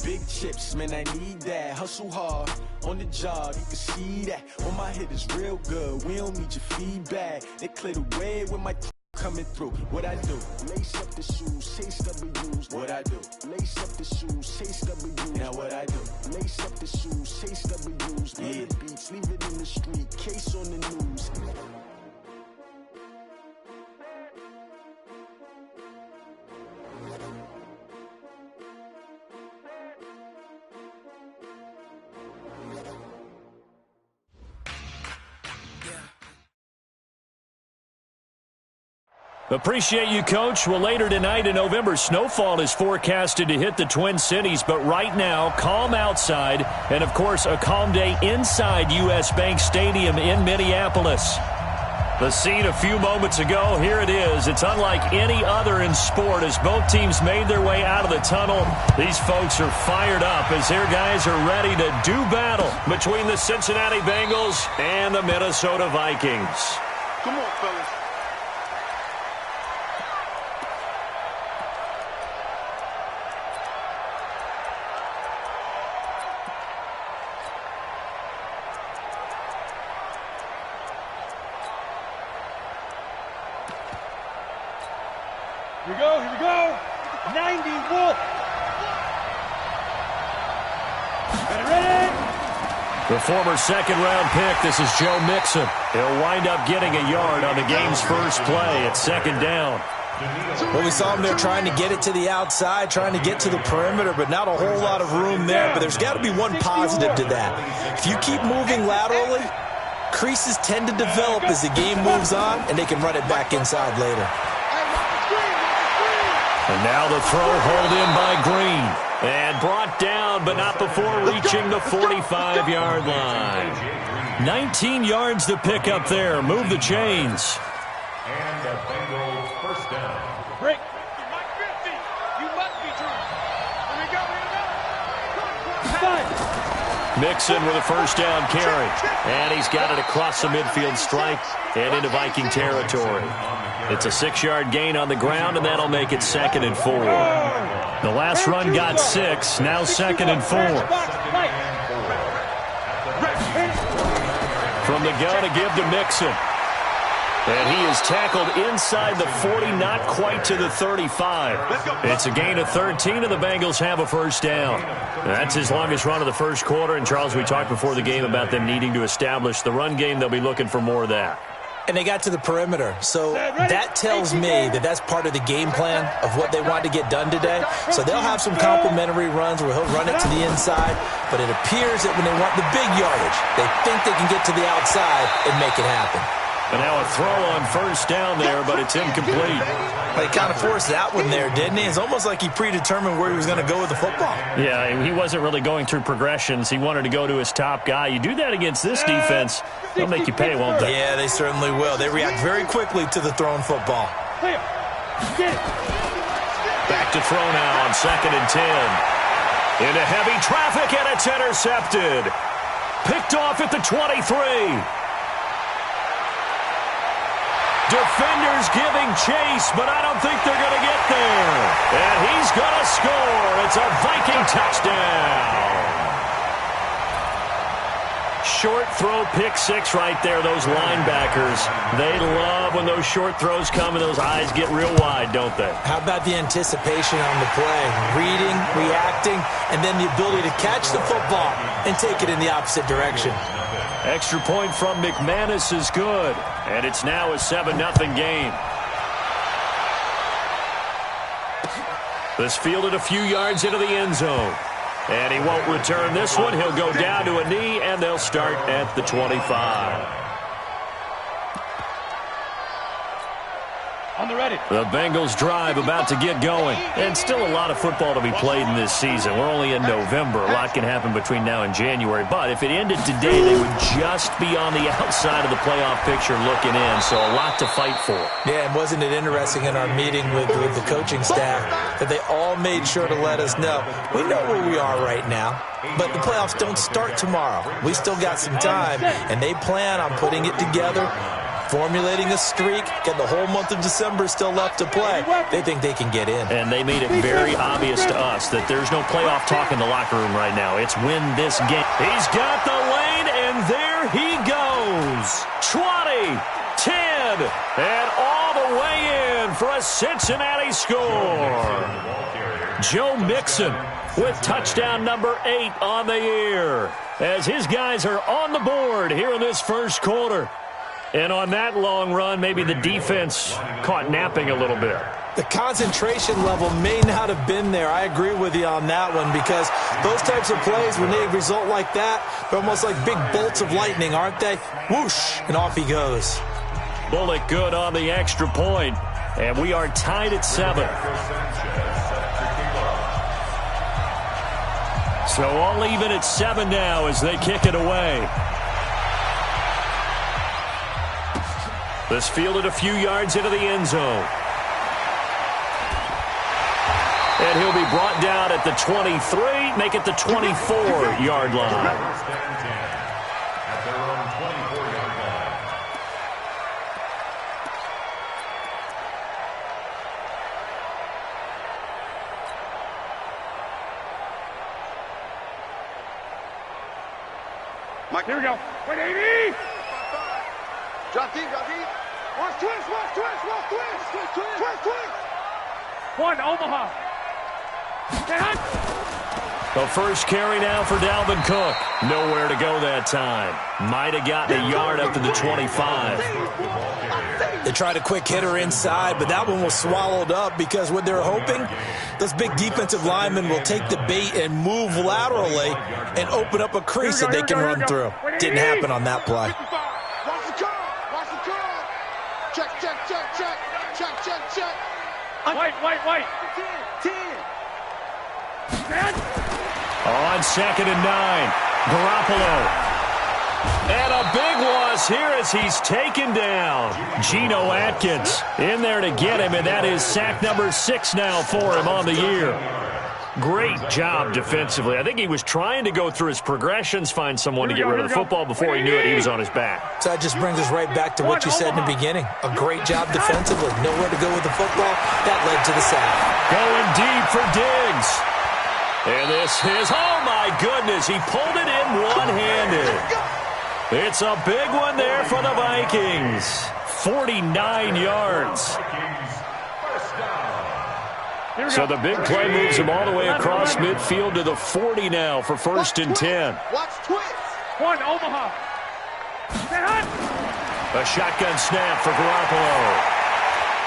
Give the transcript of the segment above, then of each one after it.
big chips, man, I need that. Hustle hard on the job, you can see that. When my hit is real good, we don't need your feedback. They clear the way with my coming through. What I do? Lace up the shoes, chase W's. What I do? Lace up the shoes, chase W's. Now what I do? Lace up the shoes, chase W's. Yeah. The beats, leave it in the street, case on the news. Appreciate you, Coach. Well, later tonight in November, snowfall is forecasted to hit the Twin Cities, but right now, calm outside, and, of course, a calm day inside U.S. Bank Stadium in Minneapolis. The scene a few moments ago, here it is. It's unlike any other in sport as both teams made their way out of the tunnel. These folks are fired up as their guys are ready to do battle between the Cincinnati Bengals and the Minnesota Vikings. Come on, fellas. Here we go. 90 Wolf. Ready? The former second-round pick, this is Joe Mixon. He'll wind up getting a yard on the game's first play at second down. Well, we saw him there trying to get it to the outside, trying to get to the perimeter, but not a whole lot of room there. But there's got to be one positive to that. If you keep moving laterally, creases tend to develop as the game moves on, and they can run it back inside later. And now the throw hauled in by Green. And brought down, but not before reaching the 45-yard line. 19 yards to pick up there. Move the chains. And the Bengals first down. Break. Mike 50. You must be true. Here we go. Mixon with a first down carry. And he's got it across the midfield stripe and into Viking territory. It's a 6-yard gain on the ground, and that'll make it 2nd and 4. The last run got 6, now 2nd and 4. From the gun, a give to Mixon. And he is tackled inside the 40, not quite to the 35. It's a gain of 13, and the Bengals have a first down. That's his longest run of the first quarter. And, Charles, we talked before the game about them needing to establish the run game. They'll be looking for more of that. And they got to the perimeter. So that tells me that that's part of the game plan of what they want to get done today. So they'll have some complimentary runs where he'll run it to the inside. But it appears that when they want the big yardage, they think they can get to the outside and make it happen. And now a throw on first down there, but it's incomplete. He kind of forced that one there, didn't he? It's almost like he predetermined where he was going to go with the football. Yeah, he wasn't really going through progressions. He wanted to go to his top guy. You do that against this defense, they'll make you pay, won't they? Yeah, they certainly will. They react very quickly to the thrown football. Back to throw now on 2nd and 10. Into heavy traffic, and it's intercepted. Picked off at the 23. Defenders giving chase, but I don't think they're going to get there. And he's going to score. It's a Viking touchdown. Short throw, pick 6 right there. Those linebackers, they love when those short throws come and those eyes get real wide, don't they? How about the anticipation on the play? Reading, reacting, and then the ability to catch the football and take it in the opposite direction. Extra point from McManus is good. And it's now a 7-0 game. This fielded a few yards into the end zone. And he won't return this one. He'll go down to a knee, and they'll start at the 25. On the ready. The Bengals drive about to get going. And still a lot of football to be played in this season. We're only in November. A lot can happen between now and January. But if it ended today, they would just be on the outside of the playoff picture looking in. So a lot to fight for. Yeah, and wasn't it interesting in our meeting with the coaching staff that they all made sure to let us know, we know where we are right now, but the playoffs don't start tomorrow. We still got some time, and they plan on putting it together formulating a streak, getting the whole month of December still left to play. They think they can get in. And they made it very obvious to us that there's no playoff talk in the locker room right now. It's win this game. He's got the lane, and there he goes. 20, 10, and all the way in for a Cincinnati score. Joe Mixon with touchdown number 8 on the year, as his guys are on the board here in this first quarter. And on that long run, maybe the defense caught napping a little bit. The concentration level may not have been there. I agree with you on that one, because those types of plays, when they result like that, they're almost like big bolts of lightning, aren't they? Whoosh, and off he goes. Bullock good on the extra point, and we are tied at 7. So all even at 7 now as they kick it away. This fielded a few yards into the end zone. And he'll be brought down at the 23, make it the 24-yard line. At their own 24-yard line. Mike, here we go. Wait, 80! Drop deep, drop deep. Watch twist, watch twist, watch twist. Twist, twist, twist, twist. One, Omaha. The first carry now for Dalvin Cook. Nowhere to go that time. Might have gotten a yard up to the 25. They tried a quick hitter inside, but that one was swallowed up, because what they're hoping, those big defensive linemen will take the bait and move laterally and open up a crease that they can run through. Didn't happen on that play. Watch the curve, watch the curve. Check, check, check, check. Check, check, check. Wait. 10. On 2nd and 9, Garoppolo. And a big loss here as he's taken down. Geno Atkins in there to get him, and that is sack number 6 now for him on the year. Great job defensively. I think he was trying to go through his progressions, find someone to get rid of the football. Before he knew it, he was on his back. So that just brings us right back to what you said in the beginning. A great job defensively. Nowhere to go with the football. That led to the sack. Going deep for Diggs. And this is, oh my goodness, he pulled it in one-handed. It's a big one there for the Vikings. 49 yards. So the big play moves him all the way across midfield to the 40 now for 1st and 10. Watch twist. One, Omaha. A shotgun snap for Garoppolo.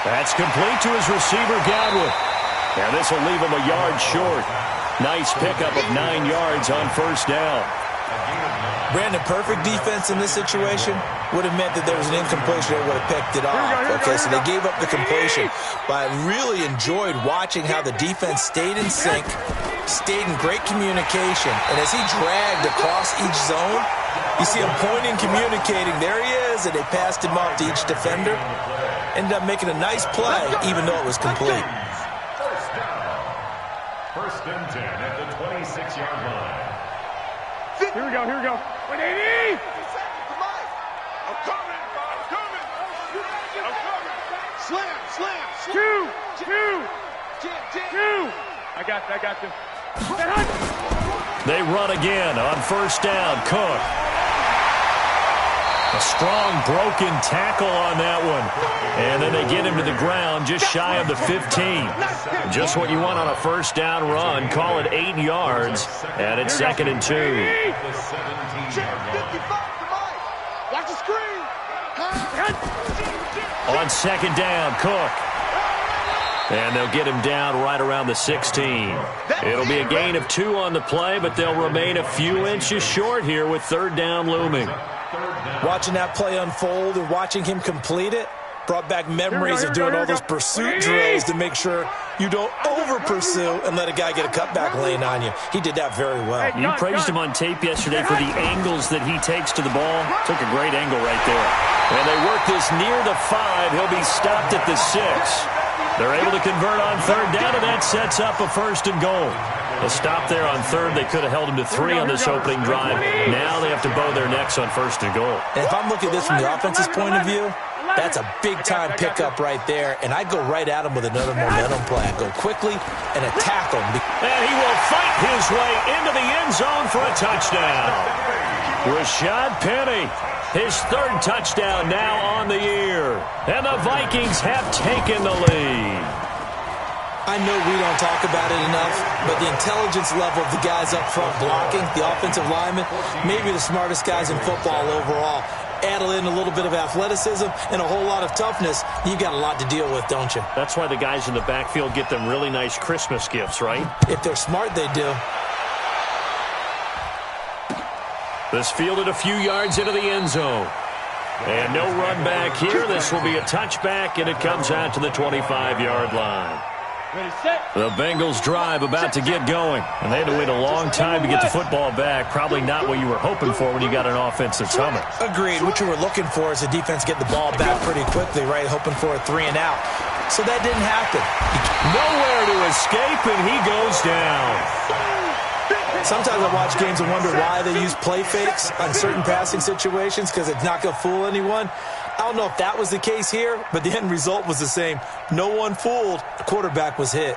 That's complete to his receiver, Godwin. And this will leave him a yard short. Nice pickup of 9 yards on 1st down. Brandon, perfect defense in this situation would have meant that there was an incompletion that would have picked it off. Okay, so they gave up the completion. But I really enjoyed watching how the defense stayed in sync, stayed in great communication, and as he dragged across each zone, you see him pointing, communicating. There he is, and they passed him off to each defender. Ended up making a nice play, even though it was complete. First and 10 at the 26-yard line. Here we go. 180! I'm coming! Slam! Two! I got this. They run again on 1st down. Cook. A strong broken tackle on that one. And then they get him to the ground just shy of the 15. Just what you want on a 1st down run. Call it 8 yards. And it's 2nd and 2. Watch the screen. On 2nd down, Cook. And they'll get him down right around the 16. It'll be a gain of 2 on the play, but they'll remain a few inches short here with 3rd down looming. Watching that play unfold and watching him complete it brought back memories of doing all those pursuit drills to make sure you don't over-pursue and let a guy get a cutback lane on you. He did that very well. You praised him on tape yesterday for the angles that he takes to the ball. Took a great angle right there. And they work this near the 5. He'll be stopped at the 6. They're able to convert on 3rd down, and that sets up a 1st and goal. A stop there on 3rd. They could have held him to 3 on this opening drive. Now they have to bow their necks on 1st and goal. And if I'm looking at this from the offense's point of view, That's a big-time pickup right there, and I go right at him with another momentum play. I go quickly and attack him. And he will fight his way into the end zone for a touchdown. Rashad Penny, his third touchdown now on the year. And the Vikings have taken the lead. I know we don't talk about it enough, but the intelligence level of the guys up front blocking, the offensive linemen, maybe the smartest guys in football overall. Add in a little bit of athleticism and a whole lot of toughness, you've got a lot to deal with, don't you? That's why the guys in the backfield get them really nice Christmas gifts, right? If they're smart, they do. This fielded a few yards into the end zone. And no run back here. This will be a touchback, and it comes out to the 25-yard line. The Bengals drive about to get going, and they had to wait a long time to get the football back. Probably not what you were hoping for when you got an offense that's humming. Agreed. What you were looking for is the defense get the ball back pretty quickly, right? Hoping for a 3-and-out. So that didn't happen. Nowhere to escape, and he goes down. Sometimes I watch games and wonder why they use play fakes on certain passing situations because it's not going to fool anyone. I don't know if that was the case here, but the end result was the same. No one fooled. The quarterback was hit.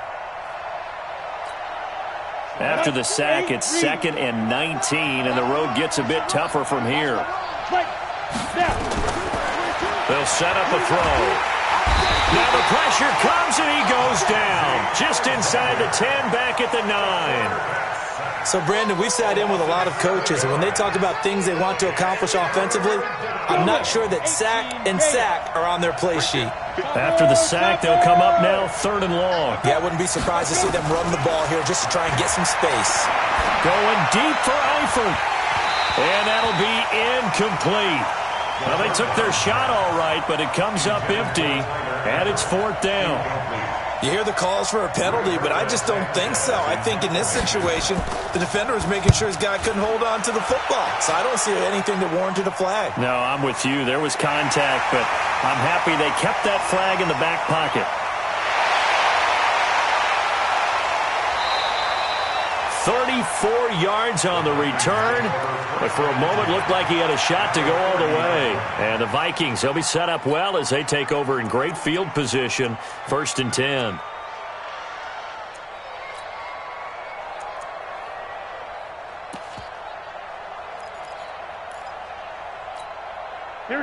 After the sack, it's 2nd and 19, and the road gets a bit tougher from here. They'll set up a throw. Now the pressure comes, and he goes down. Just inside the 10, back at the 9. So, Brandon, we've sat in with a lot of coaches, and when they talk about things they want to accomplish offensively, I'm not sure that sack and sack are on their play sheet. After the sack, they'll come up now 3rd and long. Yeah, I wouldn't be surprised to see them run the ball here just to try and get some space. Going deep for Eifert. And that'll be incomplete. Well, they took their shot all right, but it comes up empty, and it's 4th down. You hear the calls for a penalty, but I just don't think so. I think in this situation, the defender was making sure his guy couldn't hold on to the football. So I don't see anything that warranted a flag. No, I'm with you. There was contact, but I'm happy they kept that flag in the back pocket. 34 yards on the return, but for a moment looked like he had a shot to go all the way. And the Vikings, they'll be set up well as they take over in great field position. 1st and 10.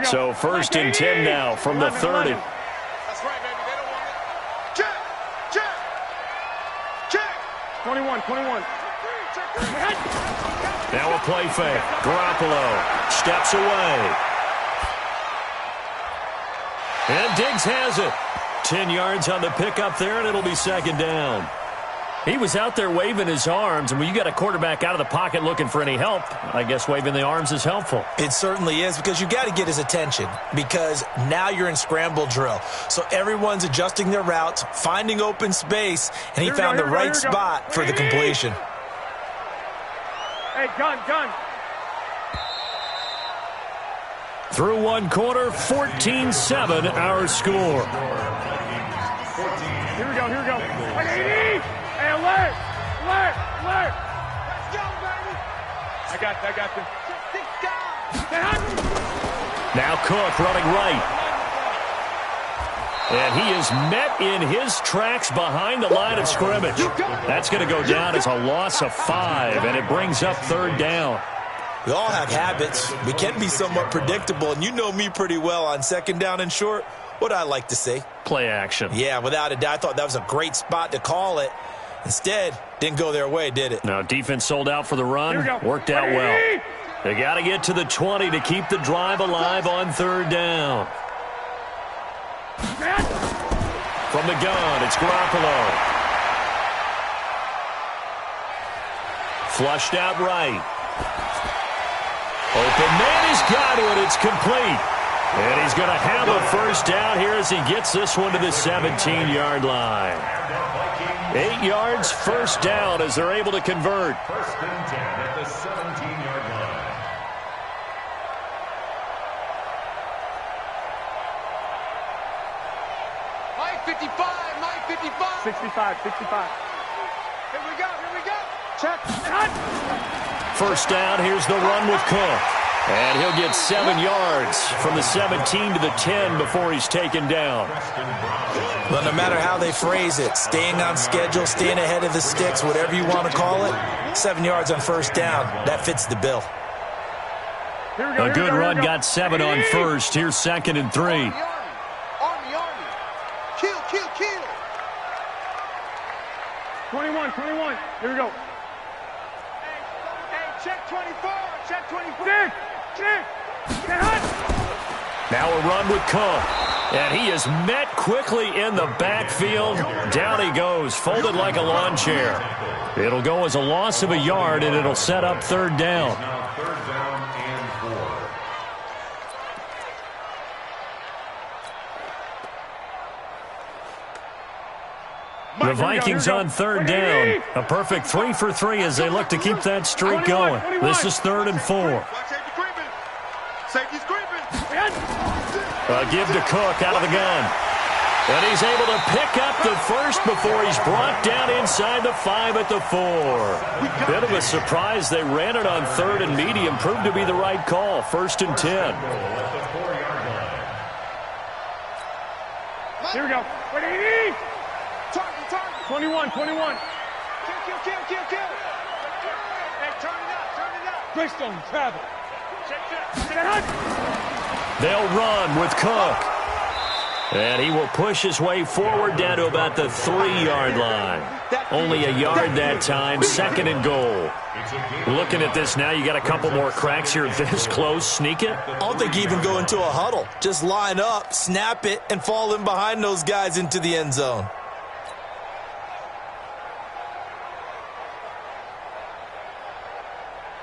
So 1st and 10 now from the 30. That's right, baby. They don't want it. Check. 21. Now a play fake. Garoppolo steps away. And Diggs has it. 10 yards on the pickup there, and it'll be 2nd down. He was out there waving his arms, and when you got a quarterback out of the pocket looking for any help, I guess waving the arms is helpful. It certainly is, because you got to get his attention, because now you're in scramble drill. So everyone's adjusting their routes, finding open space, and he found the right spot for the completion. Hey, gun. Through one quarter, 14-7 our score. Here we go. 180! Hey, alert! Let's go, baby! I got you. Now Cook running right. And he is met in his tracks behind the line of scrimmage. That's going to go down as a loss of 5, and it brings up 3rd down. We all have habits. We can be somewhat predictable, and you know me pretty well on 2nd down and short. What I like to say? Play action. Yeah, without a doubt. I thought that was a great spot to call it. Instead, didn't go their way, did it? Now, defense sold out for the run. Worked out well. They got to get to the 20 to keep the drive alive on 3rd down. From the gun, it's Garoppolo. Flushed out right. Open man has got it. It's complete. And he's going to have a 1st down here as he gets this one to the 17-yard line. 8 yards, 1st down as they're able to convert. 1st and 10 at the 17-yard line. Mike 55. 65. Here we go. Check. 1st down, here's the run with Cook. And he'll get 7 yards from the 17 to the 10 before he's taken down. Well, no matter how they phrase it, staying on schedule, staying ahead of the sticks, whatever you want to call it, 7 yards on first down, that fits the bill. A good run got 7 on first. Here's 2nd and 3. Army. Kill. 21. Here we go. Hey, check 24. Check 24. Check. Now a run with Cook. And he is met quickly in the backfield. Down he goes, folded like a lawn chair. It'll go as a loss of a yard, and it'll set up 3rd down. The Vikings on 3rd down. A perfect 3 for 3 as they look to keep that streak going. This is 3rd and 4. Safety's creeping. A give to Cook out of the gun. And he's able to pick up the first before he's brought down inside the 5 at the 4. Bit of a surprise. They ran it on 3rd and medium. Proved to be the right call. 1st and 10. Here we go. Ready? Target. 21. Kill. Hey, turn it up. Greystone, travel. Check. They'll run with Cook. And he will push his way forward down to about the 3-yard line. Only a yard that time. 2nd and goal. Looking at this now, you got a couple more cracks here this close. Sneak it? I don't think you even go into a huddle. Just line up, snap it, and fall in behind those guys into the end zone.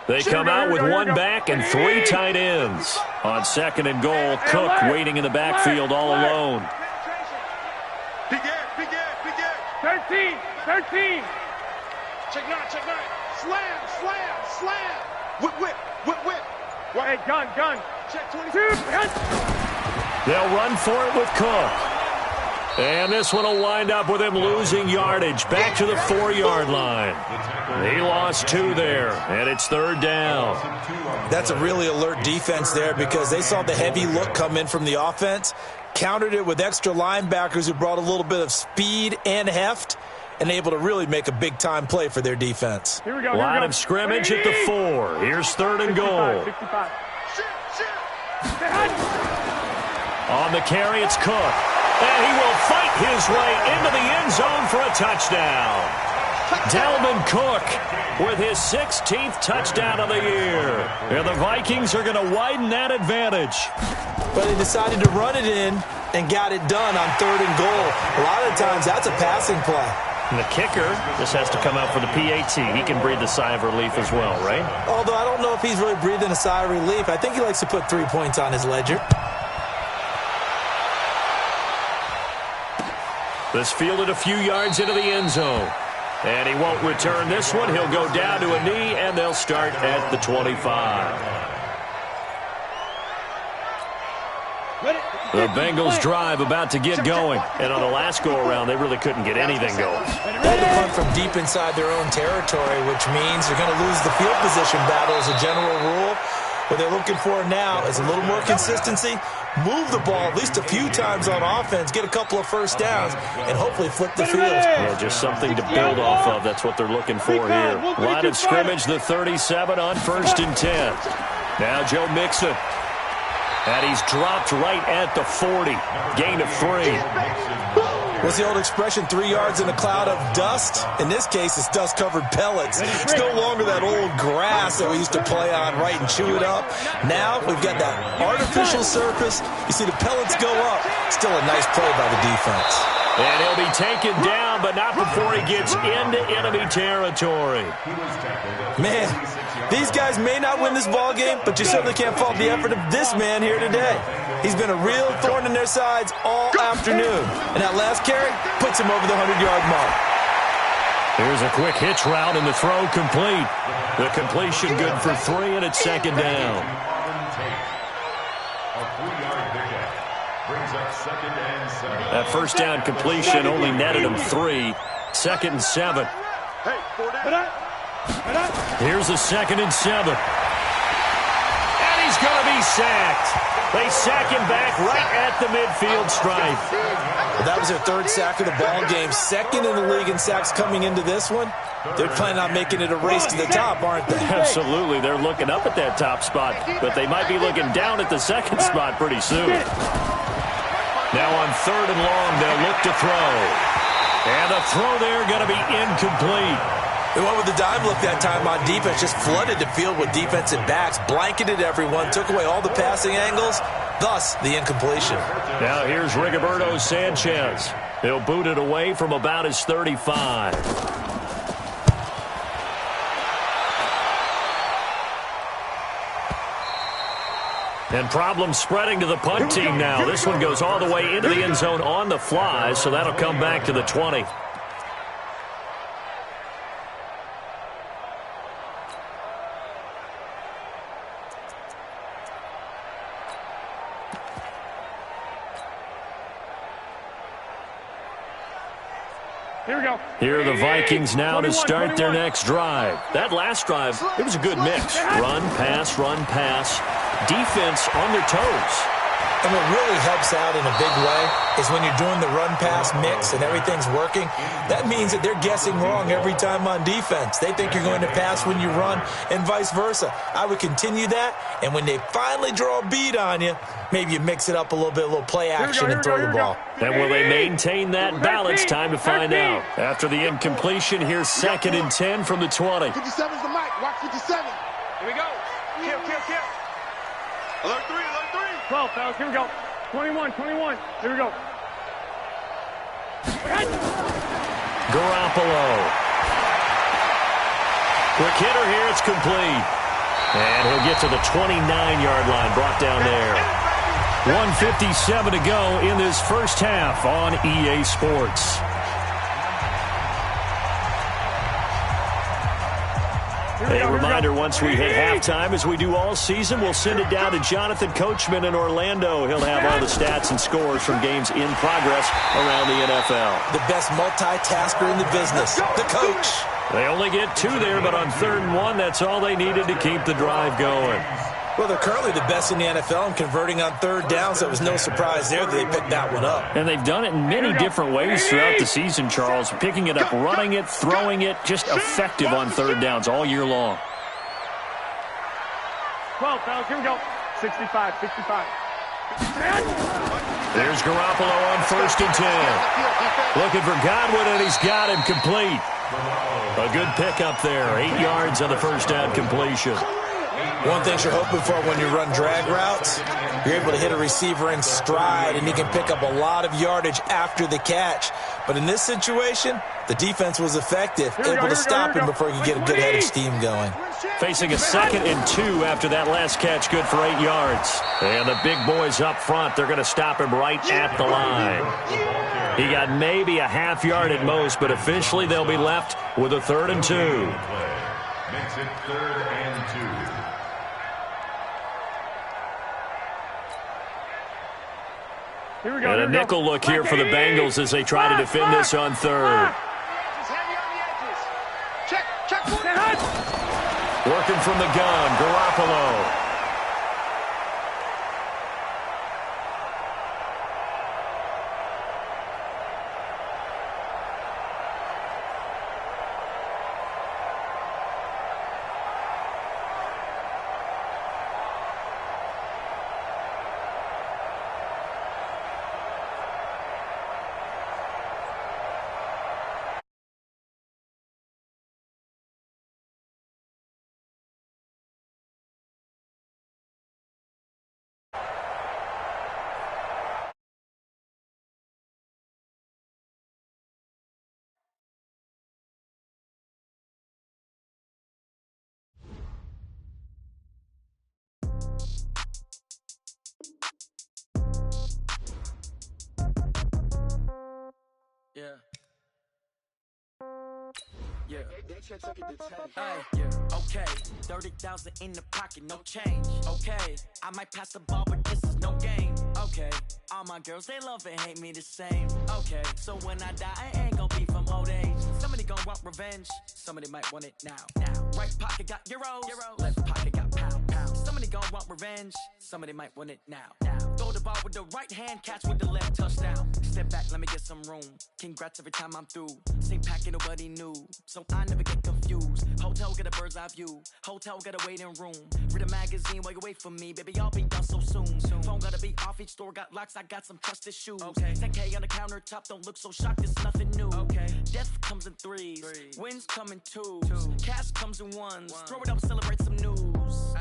They come out with 1 back and 3 tight ends. On 2nd and goal, Cook waiting in the backfield all alone. Big Ed. 13. Check 9. Slam. Whip. Hey, gun. Check 22. They'll run for it with Cook. And this one will wind up with him losing yardage. Back to the 4-yard line. He lost 2 there, and it's 3rd down. That's a really alert defense there because they saw the heavy look come in from the offense, countered it with extra linebackers who brought a little bit of speed and heft, and able to really make a big-time play for their defense. Here we go. Line of scrimmage at the 4. Here's 3rd and goal. 65. On the carry, it's Cook. And he will fight his way into the end zone for a touchdown. Dalvin Cook with his 16th touchdown of the year. And the Vikings are going to widen that advantage. But they decided to run it in and got it done on 3rd and goal. A lot of times that's a passing play. And the kicker just has to come out for the PAT. He can breathe a sigh of relief as well, right? Although I don't know if he's really breathing a sigh of relief. I think he likes to put 3 points on his ledger. This fielded a few yards into the end zone. And he won't return this one. He'll go down to a knee, and they'll start at the 25. The Bengals drive about to get going. And on the last go-around, they really couldn't get anything going. They had to punt from deep inside their own territory, which means they're going to lose the field position battle as a general rule. What they're looking for now is a little more consistency, move the ball at least a few times on offense, get a couple of first downs, and hopefully flip the field. Yeah, just something to build off of. That's what they're looking for here. Line of scrimmage, the 37 on 1st and 10. Now Joe Mixon. And he's dropped right at the 40. Gain of 3. What's the old expression, 3 yards in a cloud of dust? In this case, it's dust-covered pellets. It's no longer that old grass that we used to play on, right, and chew it up. Now we've got that artificial surface. You see the pellets go up. Still a nice play by the defense. And he'll be taken down, but not before he gets into enemy territory. Man, these guys may not win this ball game, but you certainly can't fault the effort of this man here today. He's been a real thorn in their sides all afternoon. And that last carry puts him over the 100-yard mark. Here's a quick hitch route, and the throw complete. The completion good for 3, and it's 2nd down. That first down completion only netted him 3. 2nd and 7. Here's a 2nd and 7. And he's he's going to be sacked. They sack him back right at the midfield stripe. Well, that was their third sack of the ball game. Second in the league in sacks coming into this one. They're planning on making it a race to the top, aren't they? Absolutely. They're looking up at that top spot, but they might be looking down at the second spot pretty soon. Now on 3rd and long, they'll look to throw. And the throw there going to be incomplete. They went with the dime look that time on defense, just flooded the field with defensive backs, blanketed everyone, took away all the passing angles, thus the incompletion. Now here's Rigoberto Sanchez. He'll boot it away from about his 35. And problems spreading to the punt team now. This one goes all the way into the end zone on the fly, so that'll come back to the 20. Here we go. Here are the Vikings now to start their next drive. That last drive, it was a good mix. Run, pass, defense on their toes. And what really helps out in a big way is when you're doing the run-pass mix and everything's working, that means that they're guessing wrong every time on defense. They think you're going to pass when you run and vice versa. I would continue that, and when they finally draw a beat on you, maybe you mix it up a little bit, a little play action and throw the ball. And will they maintain that balance? Time to find out. After the incompletion, here's 2nd and 10 from the 20. 57's the mic. Watch 57. Here we go. Kill. Alert 3. 12, fellas. Here we go. 21. Here we go. Garoppolo. Quick hitter here. It's complete. And he'll get to the 29-yard line. Brought down there. 1:57 to go in this first half on EA Sports. A reminder, once we hit halftime, as we do all season, we'll send it down to Jonathan Coachman in Orlando. He'll have all the stats and scores from games in progress around the NFL. The best multitasker in the business, the coach. They only get 2 there, but on 3rd and 1, that's all they needed to keep the drive going. Well, they're currently the best in the NFL in converting on 3rd down, so it was no surprise there that they picked that one up. And they've done it in many different ways throughout the season, Charles. Picking it up, running it, throwing it, just effective on 3rd downs all year long. 12, fellas, here we go. 65. There's Garoppolo on 1st and 10. Looking for Godwin, and he's got him complete. A good pickup there. 8 yards on the first down completion. One thing you're hoping for when you run drag routes, you're able to hit a receiver in stride, and he can pick up a lot of yardage after the catch. But in this situation, the defense was effective, able to stop him before he could get a good head of steam going. Facing a 2nd and 2 after that last catch, good for 8 yards. And the big boys up front, they're going to stop him right at the line. He got maybe a half yard at most, but officially they'll be left with a 3rd and 2. Makes it 3rd and 2. And a nickel look here for the Bengals as they try to defend this on 3rd. Working from the gun, Garoppolo. Yeah. Okay. 30,000 in the pocket, no change. Okay. I might pass the ball, but this is no game. Okay. All my girls, they love and hate me the same. Okay. So when I die, I ain't gonna be from old age. Somebody gonna want revenge. Somebody might want it now. Right pocket got euros. Left pocket got pound. Somebody Somebody gon' want revenge. Somebody might want it now. Throw the ball with the right hand, catch with the left, touchdown. Step back, let me get some room. Congrats every time I'm through. Same packet, nobody knew, so I never get confused. Hotel get a bird's eye view. Hotel get a waiting room. Read a magazine while you wait for me, baby. I'll be done so soon. Phone gotta be off. Each store got locks. I got some trusted shoes. 10K on the countertop. Don't look so shocked. It's nothing new. Death comes in threes. Wins come in twos. Cash comes in ones. Throw it up, celebrate some news.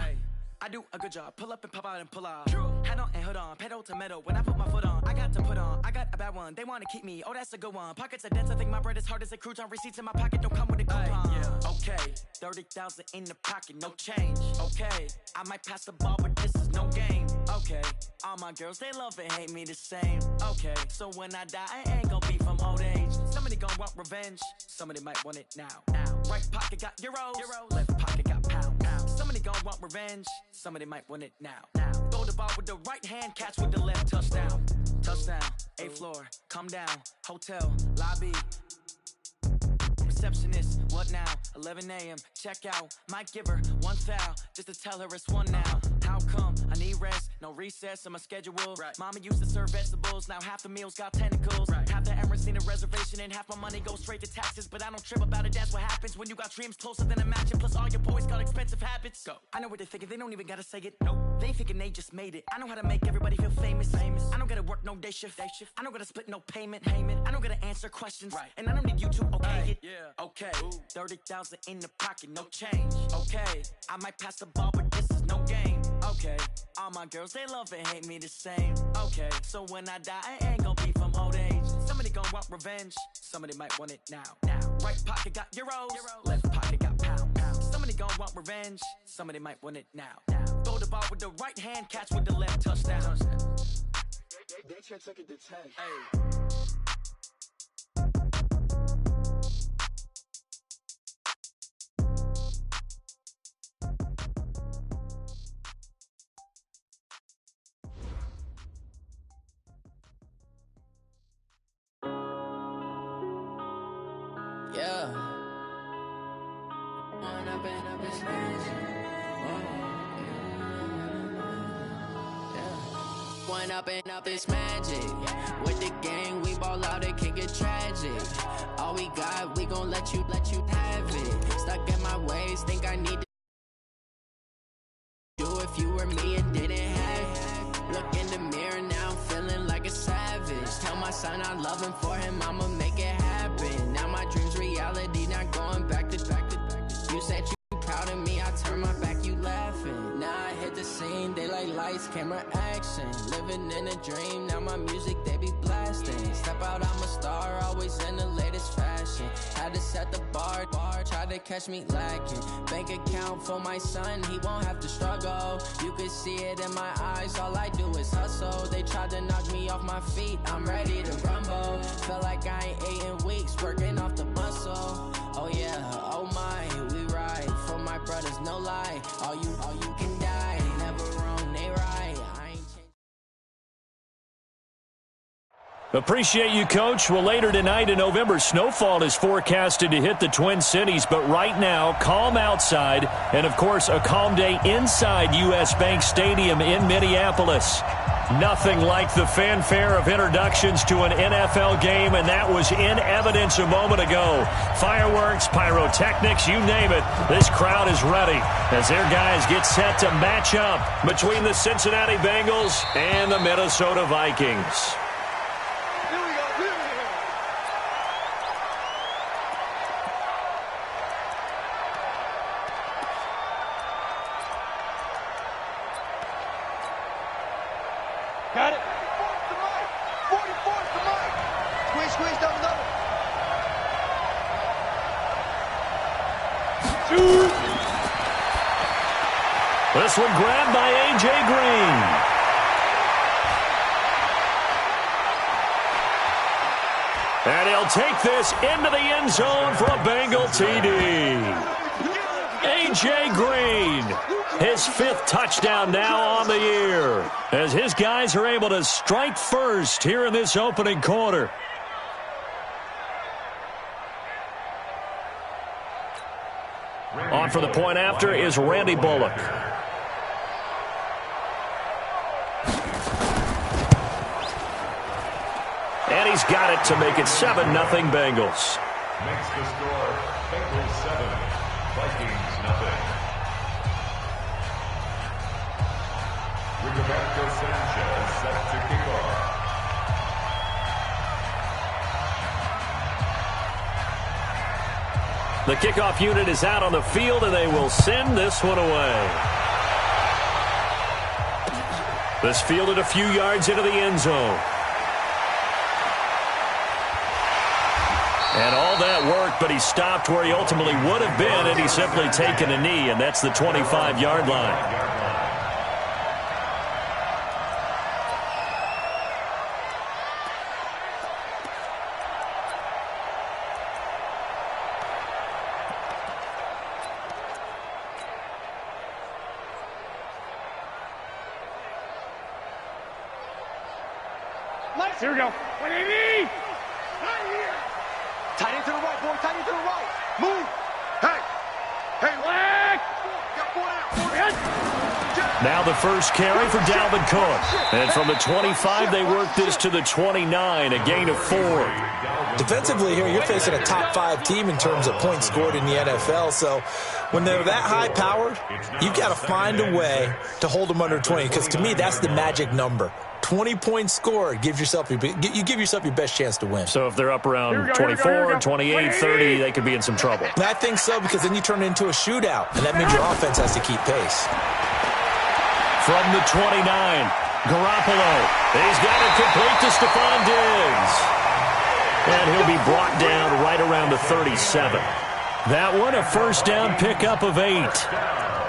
I do a good job. Pull up and pop out and pull out. Head on and hood on. Pedal to metal. When I put my foot on, I got to put on. I got a bad one. They want to keep me. Oh, that's a good one. Pockets are dense. I think my bread is hard as a crouton. Receipts in my pocket don't come with a coupon. Okay, 30,000 in the pocket, no change. Okay, I might pass the ball, but this is no game. Okay, all my girls, they love and hate me the same. Okay, so when I die, I ain't gonna be from old age. Somebody gon' want revenge. Somebody might want it now. Right pocket got euros. Left pocket got pounds. Somebody gon' want revenge. Somebody might want it now. Throw the ball with the right hand, catch with the left, touchdown. Touchdown, 8th floor, come down, hotel, lobby. Receptionist, what now? 11 a.m. Check out. Might give her one foul just to tell her it's one now. How come? I need rest, no recess in my schedule. Mama used to serve vegetables, now half the meals got tentacles. Half the Emirates need a reservation and half my money goes straight to taxes. But I don't trip about it, that's what happens when you got dreams closer than a matching. Plus all your boys got expensive habits. Go. I know what they're thinking, they don't even gotta say it. Nope. They thinking they just made it. I know how to make everybody feel famous. I don't gotta work no day shift. I don't gotta split no payment. I don't gotta answer questions. And I don't need you to okay it. Okay, 30,000 in the pocket, no change. Okay, I might pass the ball, but this is no game. Okay, all my girls, they love and hate me the same. Okay, so when I die, I ain't gonna be from old age. Somebody gon' want revenge. Somebody might want it now. Right pocket got euros. Left pocket got pounds. Somebody gon' want revenge. Somebody might want it now. Throw the ball with the right hand, catch with the left, touchdown. They took it to 10. Hey. Yeah. When I've been up this magic. When up it's magic. With the gang, we ball out, it can get tragic. All we got, we gon' let you have it. Stuck in my ways, think I need to do if you were me and didn't have it. Look in the mirror now, I'm feeling like a savage. Tell my son I love him, for him I'ma make it happen. Now my dream's reality, not going back to. You said you proud of me, I turn my back, you laughing. Now I hit the scene, they like lights, camera, action. Living in a dream, now my music they be blasting. Step out, I'm a star, always in the latest fashion. Had to set the bar, try to catch me lacking. Bank account for my son, he won't have to struggle. You could see it in my eyes, all I do is hustle. They tried to knock me off my feet, I'm ready to rumble. Feel like I ain't ate in weeks, working off the muscle. Oh yeah, oh my, we ride for my brothers, no lie. All you can die, never wrong, they right. I ain't changed. Appreciate you, Coach. Well, later tonight in November, snowfall is forecasted to hit the Twin Cities, but right now, calm outside, and of course, a calm day inside U.S. Bank Stadium in Minneapolis. Nothing like the fanfare of introductions to an NFL game, and that was in evidence a moment ago. Fireworks, pyrotechnics, you name it. This crowd is ready as their guys get set to match up between the Cincinnati Bengals and the Minnesota Vikings. Got it. 44's the mic. Squeeze, double. This one grabbed by A.J. Green. And he'll take this into the end zone for a Bengal TD. A.J. Green, his 5th touchdown now on the year, as his guys are able to strike first here in this opening quarter. On for the point after is Randy Bullock. And he's got it to make it 7-0 Bengals. Makes the score Bengals 7, Vikings nothing. Rigoberto Sanchez set to kick off. The kickoff unit is out on the field, and they will send this one away. This fielded a few yards into the end zone. And all that work, but he stopped where he ultimately would have been, and he's simply taken a knee, and that's the 25-yard line. Here we go. 180. Tight end to the right, boy. Tight end to the right. Move. Hey. Hey. Leg. Now the first carry for Dalvin Cook. And from the 25, they work this to the 29, a gain of 4. Defensively here, you're facing a top 5 team in terms of points scored in the NFL. So when they're that high-powered, you've got to find a way to hold them under 20. Because to me, that's the magic number. 20 points scored, you give yourself your best chance to win. So if they're up around 24, 28, 30, they could be in some trouble. And I think so, because then you turn it into a shootout, and that means your offense has to keep pace. From the 29, Garoppolo. He's got it complete to Stephon Diggs. And he'll be brought down right around the 37. That one, a first down pickup of 8.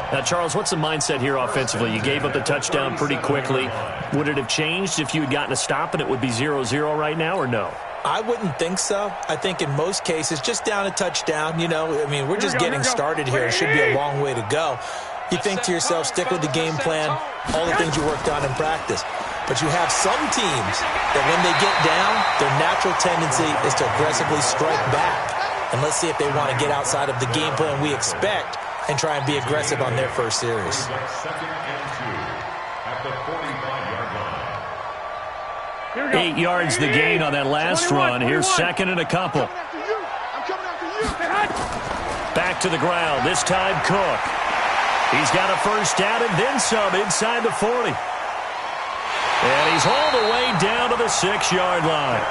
Now, Charles, what's the mindset here offensively? You gave up the touchdown pretty quickly. Would it have changed if you had gotten a stop and it would be 0-0 right now, or no? I wouldn't think so. I think in most cases, just down a touchdown, we're just getting started here. It should be a long way to go. You think to yourself, stick with the game plan, all the things you worked on in practice. But you have some teams that when they get down, their natural tendency is to aggressively strike back. And let's see if they want to get outside of the game plan we expect and try and be aggressive on their first series. Second and 2 at the 45-yard line. 8 yards the gain on that last run. Here's second and a couple. Back to the ground. This time Cook. He's got a first down and then some inside the 40. And he's all the way down to the 6-yard line.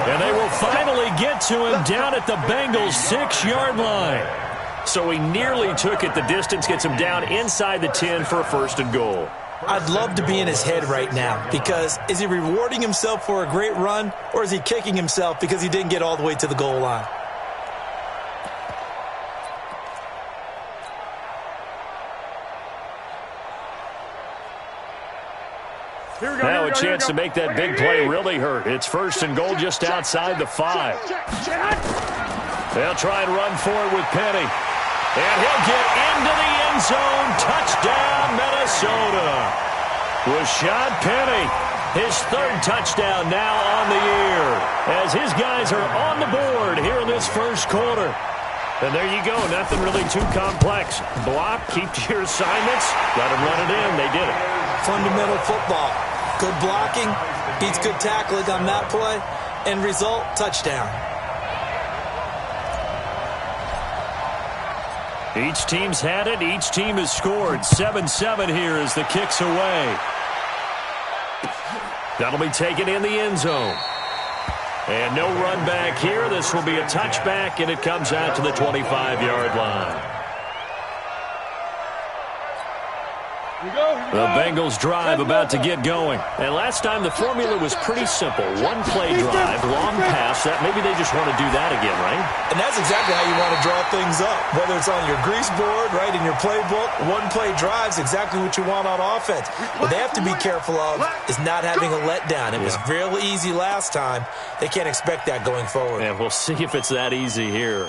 And they will finally get to him down at the Bengals 6-yard line. So he nearly took it the distance, gets him down inside the 10 for a first and goal. I'd love to be in his head right now, because is he rewarding himself for a great run, or is he kicking himself because he didn't get all the way to the goal line? Now a chance to make that big play really hurt. It's first and goal just outside the 5. They'll try and run for it with Penny. And he'll get into the end zone. Touchdown, Minnesota. Rashad Penny, his 3rd touchdown now on the year, as his guys are on the board here in this first quarter. And there you go, nothing really too complex. Block, keep to your assignments, let them run it in. They did it. Fundamental football. Good blocking, beats good tackling on that play. End result, touchdown. Each team's had it. Each team has scored. 7-7 here as the kick's away. That'll be taken in the end zone. And no run back here. This will be a touchback, and it comes out to the 25-yard line. The Bengals drive about to get going. And last time the formula was pretty simple. One play drive, long pass. That maybe they just want to do that again, right? And that's exactly how you want to draw things up. Whether it's on your grease board, right, in your playbook, one play drive's exactly what you want on offense. What they have to be careful of is not having a letdown. It was real easy last time. They can't expect that going forward. And we'll see if it's that easy here.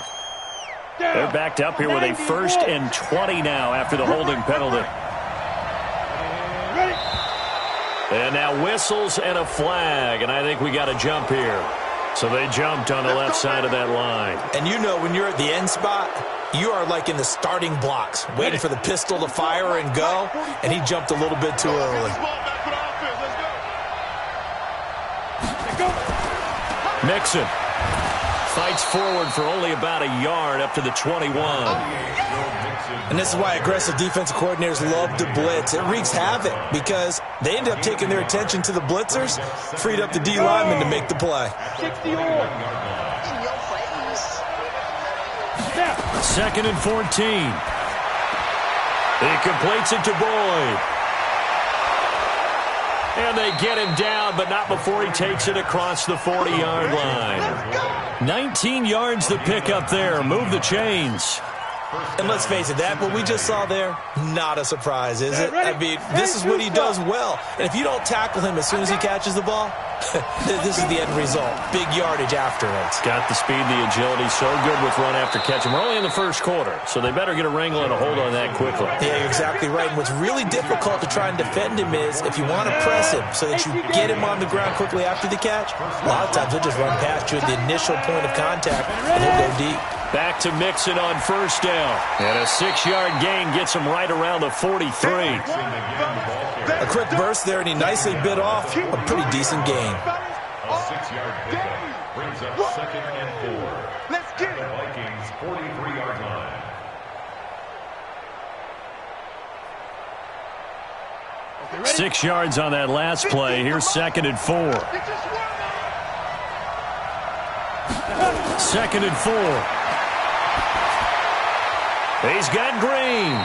They're backed up here with a 1st and 20 now after the holding penalty. And now whistles and a flag, and I think we got a jump here. So they jumped on the left side of that line. And when you're at the end spot, you are like in the starting blocks, waiting for the pistol to fire and go, and he jumped a little bit too early. Mixon fights forward for only about a yard up to the 21. And this is why aggressive defensive coordinators love to blitz. It wreaks havoc because they end up taking their attention to the blitzers, freed up the D lineman to make the play. 60 in your face. Snap. 2nd and 14. He completes it to Boyd. And they get him down, but not before he takes it across the 40-yard line. 19 yards to pick up there. Move the chains. And let's face it, that what we just saw there, not a surprise, is it? I mean, this is what he does well. And if you don't tackle him as soon as he catches the ball, this is the end result. Big yardage afterwards. Got the speed, the agility, so good with run after catch. And we're only in the first quarter, so they better get a wrangle and a hold on that quickly. Yeah, you're exactly right. And what's really difficult to try and defend him is if you want to press him so that you get him on the ground quickly after the catch, a lot of times he'll just run past you at the initial point of contact and he'll go deep. Back to Mixon on first down. And a 6-yard gain gets him right around the 43. A quick burst there, and he nicely bit off a pretty decent gain. A 6-yard pickup brings up 2nd and 4. Let's get it. The Vikings 43-yard line. Okay, 6 yards on that last play. Here's 2nd and 4. 2nd and 4. He's got Green.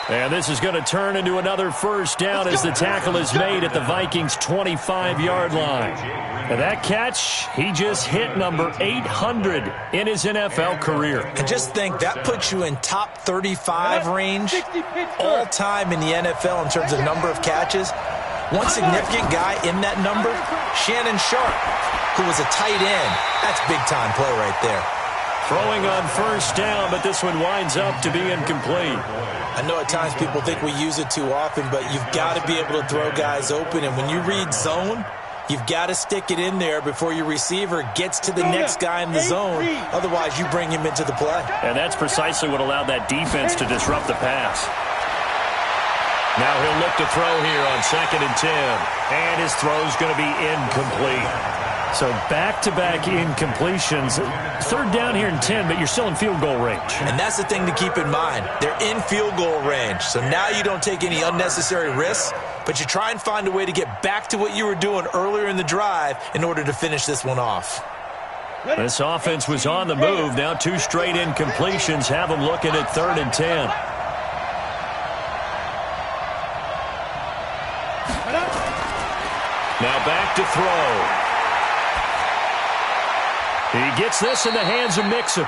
And this is going to turn into another first down as the tackle is made at the Vikings' 25-yard line. And that catch, he just hit number 800 in his NFL career. And just think, that puts you in top 35 range all time in the NFL in terms of number of catches. One significant guy in that number, Shannon Sharp, who was a tight end. That's big-time play right there. Throwing on first down, but this one winds up to be incomplete. I know at times people think we use it too often, but you've got to be able to throw guys open. And when you read zone, you've got to stick it in there before your receiver gets to the next guy in the zone. Otherwise, you bring him into the play. And that's precisely what allowed that defense to disrupt the pass. Now he'll look to throw here on 2nd and 10. And his throw's going to be incomplete. So back-to-back incompletions. 3rd down here and 10, but you're still in field goal range. And that's the thing to keep in mind. They're in field goal range. So now you don't take any unnecessary risks, but you try and find a way to get back to what you were doing earlier in the drive in order to finish this one off. This offense was on the move. Now 2 straight incompletions have them looking at 3rd and 10. Now back to throw. He gets this in the hands of Mixon.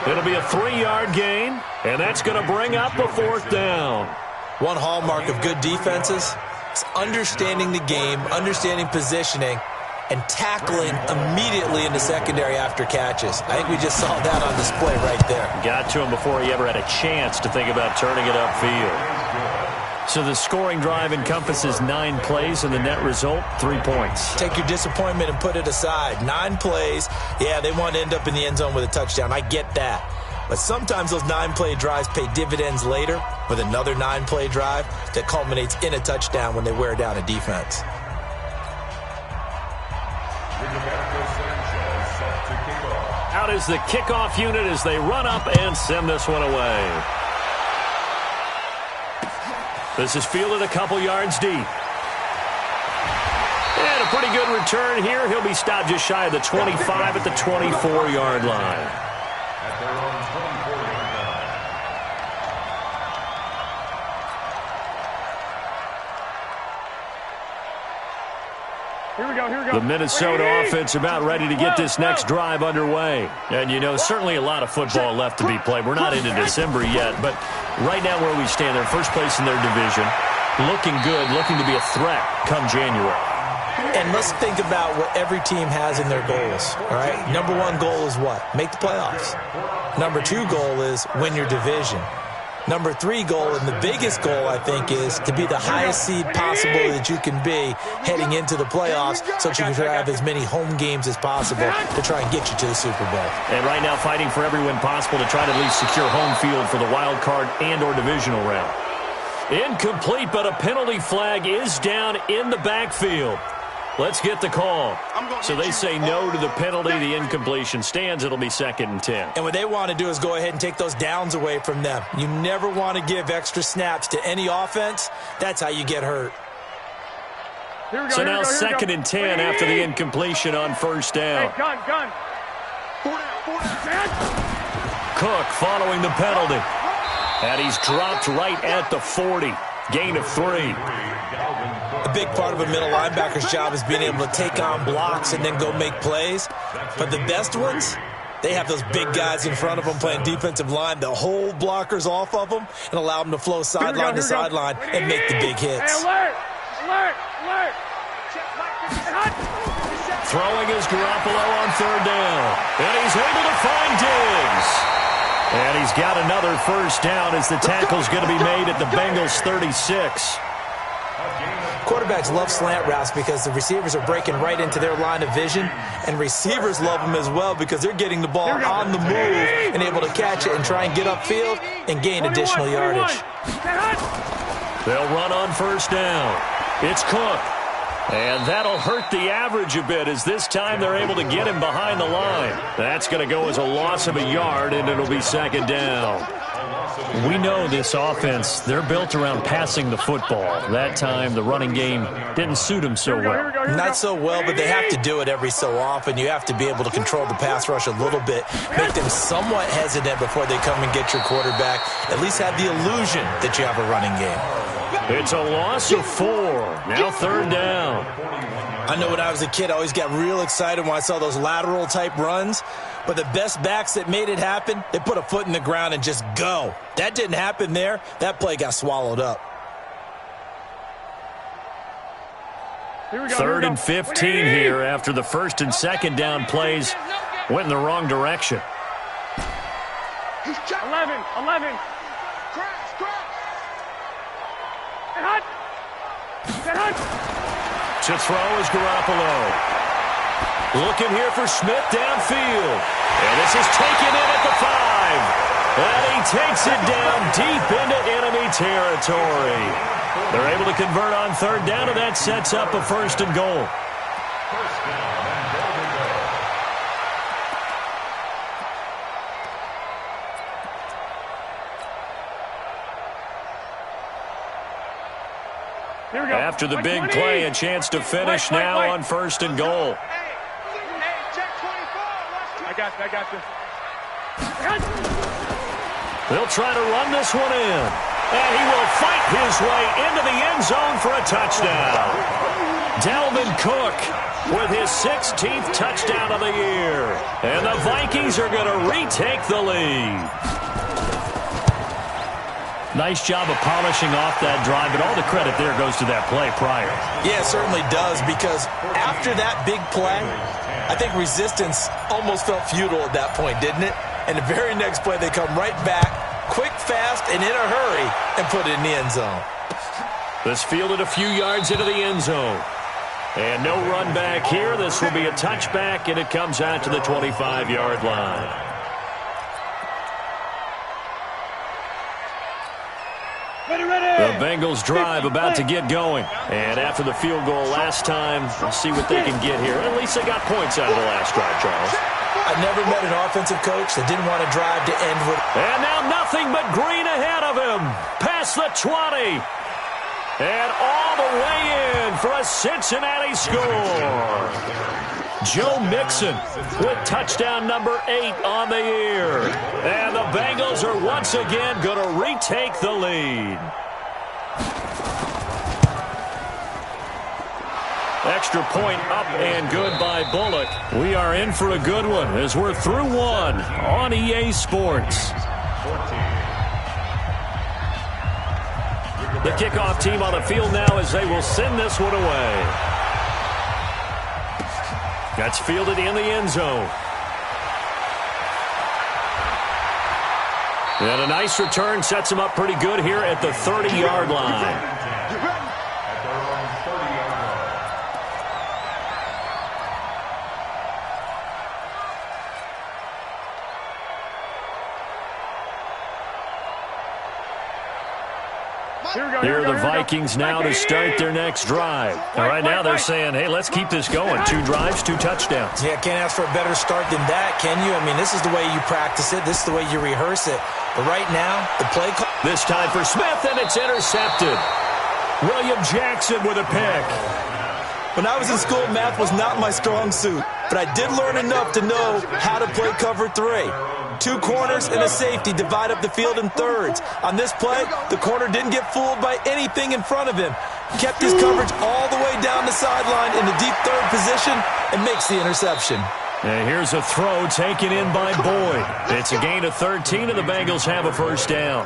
It'll be a 3-yard gain, and that's going to bring up a 4th down. One hallmark of good defenses is understanding the game, understanding positioning, and tackling immediately in the secondary after catches. I think we just saw that on display right there. Got to him before he ever had a chance to think about turning it upfield. So the scoring drive encompasses 9 plays, and the net result, 3 points. Take your disappointment and put it aside. 9 plays, yeah, they want to end up in the end zone with a touchdown. I get that. But sometimes those 9-play drives pay dividends later with another 9-play drive that culminates in a touchdown when they wear down a defense. Out is the kickoff unit as they run up and send this one away. This is fielded a couple yards deep. And a pretty good return here. He'll be stopped just shy of the 25 at the 24-yard line. At their own 24-yard line. Here we go. The Minnesota offense about ready to get this next drive underway. And, you know, certainly a lot of football left to be played. We're not into December yet, but right now where we stand, they're first place in their division, looking good, looking to be a threat come January. And let's think about what every team has in their goals, all right? Number 1 goal is what? Make the playoffs. Number 2 goal is win your division. Number 3 goal, and the biggest goal, I think, is to be the highest seed possible that you can be heading into the playoffs so that you can have as many home games as possible to try and get you to the Super Bowl. And right now fighting for every win possible to try to at least secure home field for the wild card and or divisional round. Incomplete, but a penalty flag is down in the backfield. Let's get the call. So they say no to the penalty. The incompletion stands. It'll be 2nd and 10. And what they want to do is go ahead and take those downs away from them. You never want to give extra snaps to any offense. That's how you get hurt. So now 2nd and 10 after the incompletion on 1st down. Hey, gun. Cook following the penalty. And he's dropped right at the 40. Gain of 3. A big part of a middle linebacker's job is being able to take on blocks and then go make plays. But the best ones, they have those big guys in front of them playing defensive line that hold blockers off of them and allow them to flow sideline to sideline and make the big hits. Hey, alert! Throwing is Garoppolo on 3rd down. And he's able to find Diggs. And he's got another 1st down as the tackle's going to be made at the Bengals 36. Quarterbacks love slant routes because the receivers are breaking right into their line of vision, and receivers love them as well because they're getting the ball on the move and able to catch it and try and get upfield and gain additional yardage. They'll run on 1st down. It's Cook. And that'll hurt the average a bit as this time they're able to get him behind the line. That's going to go as a loss of a yard, and it'll be 2nd down. We know this offense, they're built around passing the football. That time, the running game didn't suit them so well. Not so well, but they have to do it every so often. You have to be able to control the pass rush a little bit, make them somewhat hesitant before they come and get your quarterback. At least have the illusion that you have a running game. It's a loss of 4. Now 3rd down. I know when I was a kid, I always got real excited when I saw those lateral-type runs. But the best backs that made it happen, they put a foot in the ground and just go. That didn't happen there. That play got swallowed up. 3rd and 15 here after the 1st and 2nd down plays went in the wrong direction. 11. To throw is Garoppolo. Looking here for Smith downfield. And this is taken in at the 5. And he takes it down deep into enemy territory. They're able to convert on 3rd down, and that sets up a 1st and goal. After the big play, a chance to finish now on 1st and goal. I got you. They'll try to run this one in. And he will fight his way into the end zone for a touchdown. Dalvin Cook with his 16th touchdown of the year. And the Vikings are going to retake the lead. Nice job of polishing off that drive, but all the credit there goes to that play prior. Yeah, it certainly does, because after that big play, I think resistance almost felt futile at that point, didn't it? And the very next play, they come right back, quick, fast, and in a hurry, and put it in the end zone. This fielded a few yards into the end zone. And no run back here. This will be a touchback, and it comes out to the 25-yard line. The Bengals drive about to get going. And after the field goal last time, we'll see what they can get here. At least they got points out of the last drive, Charles. I never met an offensive coach that didn't want to drive to end with. And now nothing but green ahead of him. Past the 20. And all the way in for a Cincinnati score. Joe Mixon with touchdown number 8 on the year. And the Bengals are once again going to retake the lead. Extra point up and good by Bullock. We are in for a good one as we're through one on EA Sports. The kickoff team on the field now as they will send this one away. That's fielded in the end zone. And a nice return sets him up pretty good here at the 30-yard line. Here are the Vikings now to start their next drive. And right now they're saying, hey, let's keep this going. 2 drives, 2 touchdowns. Yeah, can't ask for a better start than that, can you? I mean, this is the way you practice it. This is the way you rehearse it. But right now, the play call. This time for Smith, and it's intercepted. William Jackson with a pick. When I was in school, math was not my strong suit. But I did learn enough to know how to play cover 3. 2 corners and a safety divide up the field in thirds. On this play, the corner didn't get fooled by anything in front of him. Kept his coverage all the way down the sideline in the deep third position and makes the interception. And here's a throw taken in by Boyd. It's a gain of 13, and the Bengals have a first down.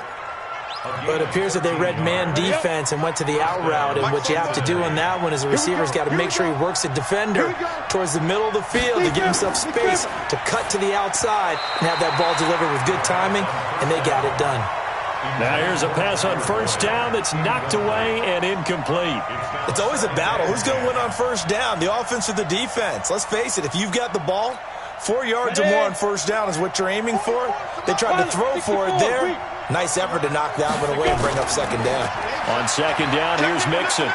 But it appears that they read man defense and went to the out route, and what you have to do on that one is the receiver's got to make sure he works a defender towards the middle of the field to give himself space to cut to the outside and have that ball delivered with good timing, and they got it done. Now here's a pass on first down that's knocked away and incomplete. It's always a battle. Who's going to win on first down, the offense or the defense? Let's face it, if you've got the ball, 4 yards or more on first down is what you're aiming for. They tried to throw for it there. Nice effort to knock that one away and bring up second down. On second down, here's Mixon.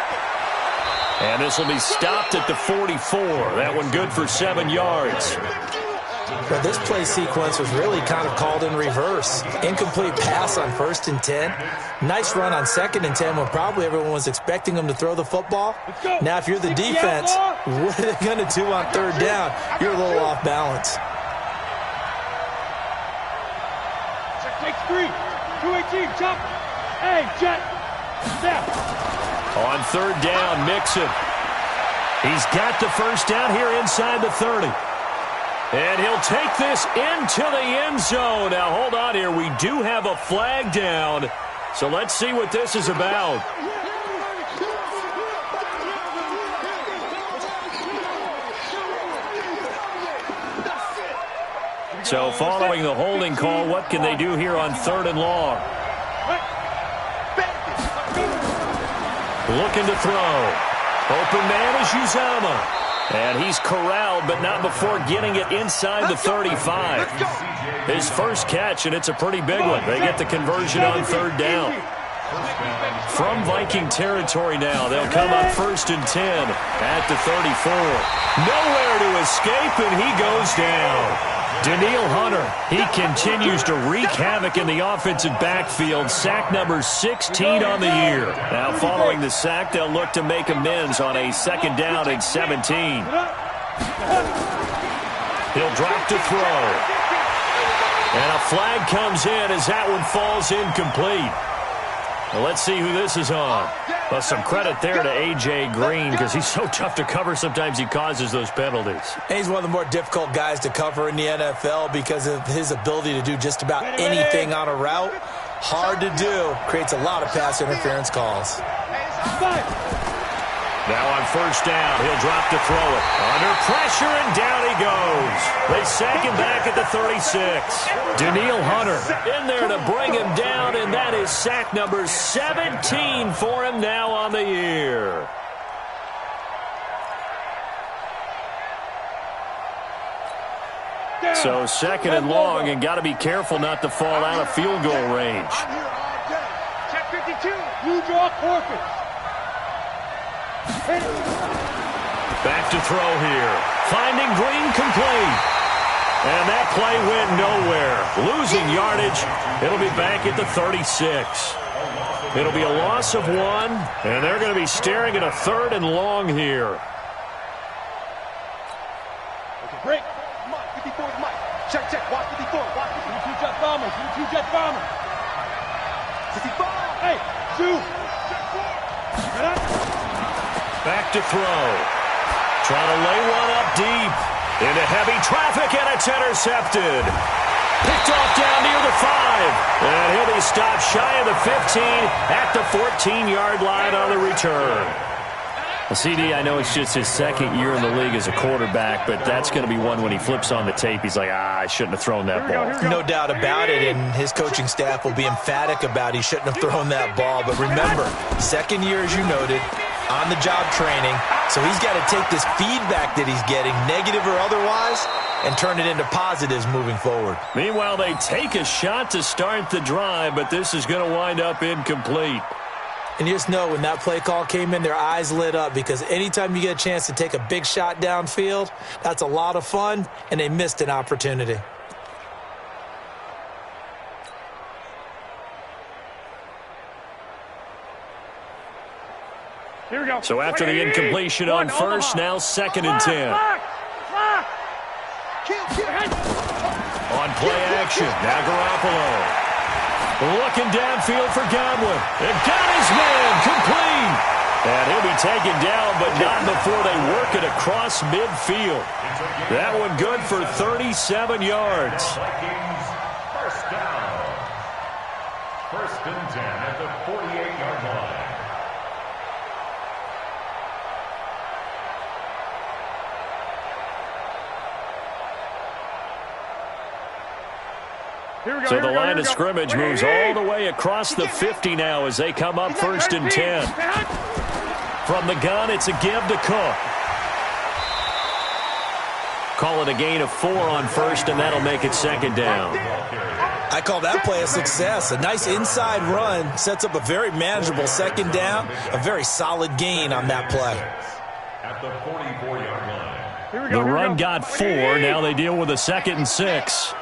And this will be stopped at the 44. That one good for 7 yards. But this play sequence was really kind of called in reverse. Incomplete pass on 1st and 10. Nice run on 2nd and 10 when probably everyone was expecting them to throw the football. Now, if you're the defense, what are they going to do on 3rd down? You're a little off balance. Take 3. 2-18, chop. Hey, jet. Step. On 3rd down, Mixon. He's got the first down here inside the 30. And he'll take this into the end zone. Now, hold on here. We do have a flag down. So let's see what this is about. So following the holding call, what can they do here on 3rd and long? Looking to throw. Open man is Uzama. And he's corralled, but not before getting it inside the 35. His first catch, and it's a pretty big one. They get the conversion on 3rd down. From Viking territory now, they'll come up 1st and 10 at the 34. Nowhere to escape, and he goes down. Daniil Hunter, he continues to wreak havoc in the offensive backfield. Sack number 16 on the year. Now, following the sack, they'll look to make amends on a 2nd down and 17. He'll drop to throw. And a flag comes in as that one falls incomplete. Well, let's see who this is on. Well, some credit there to A.J. Green because he's so tough to cover. Sometimes he causes those penalties. And he's one of the more difficult guys to cover in the NFL because of his ability to do just about anything on a route. Hard to do. Creates a lot of pass interference calls. Now on 1st down, he'll drop to throw it. Under pressure, and down he goes. They sack him back at the 36. Daniil Hunter in there to bring him down, and that is sack number 17 for him now on the year. So 2nd and long, and got to be careful not to fall out of field goal range. Check 52. You draw forfeit. Back to throw here. Finding Green complete. And that play went nowhere. Losing yardage. It'll be back at the 36. It'll be a loss of 1, and they're going to be staring at a 3rd and long here. Okay, break. Come on, 54 is Mike. Check, check. Watch 54. Watch 52 jet bombers. 52 jet bombers. 54. Hey, shoot. Get up. Back to throw. Trying to lay one up deep. Into heavy traffic, and it's intercepted. Picked off down near the 5. And he'll be stopped shy of the 15 at the 14-yard line on the return. Well, CD, I know it's just his 2nd year in the league as a quarterback, but that's going to be one when he flips on the tape. He's like, I shouldn't have thrown that ball. No doubt about it, and his coaching staff will be emphatic about he shouldn't have thrown that ball. But remember, 2nd year, as you noted, on-the-job training, so he's got to take this feedback that he's getting, negative or otherwise, and turn it into positives moving forward. Meanwhile, they take a shot to start the drive, but this is going to wind up incomplete. And you just know when that play call came in, their eyes lit up, because anytime you get a chance to take a big shot downfield, that's a lot of fun, and they missed an opportunity. Here we go. So after the incompletion on first, now 2nd and 10. On play action, now Garoppolo. Looking downfield for Godwin. And got his man complete. And he'll be taken down, but not before they work it across midfield. That one good for 37 yards. Vikings first down. 1st and 10 at the 48-yard line. So the line of scrimmage moves all the way across the 50 now as they come up 1st and 10. From the gun, it's a give to Cook. Call it a gain of 4 on first, and that'll make it 2nd down. I call that play a success. A nice inside run sets up a very manageable 2nd down, a very solid gain on that play. At the 44-yard line. The run got 4. Now they deal with a 2nd and 6.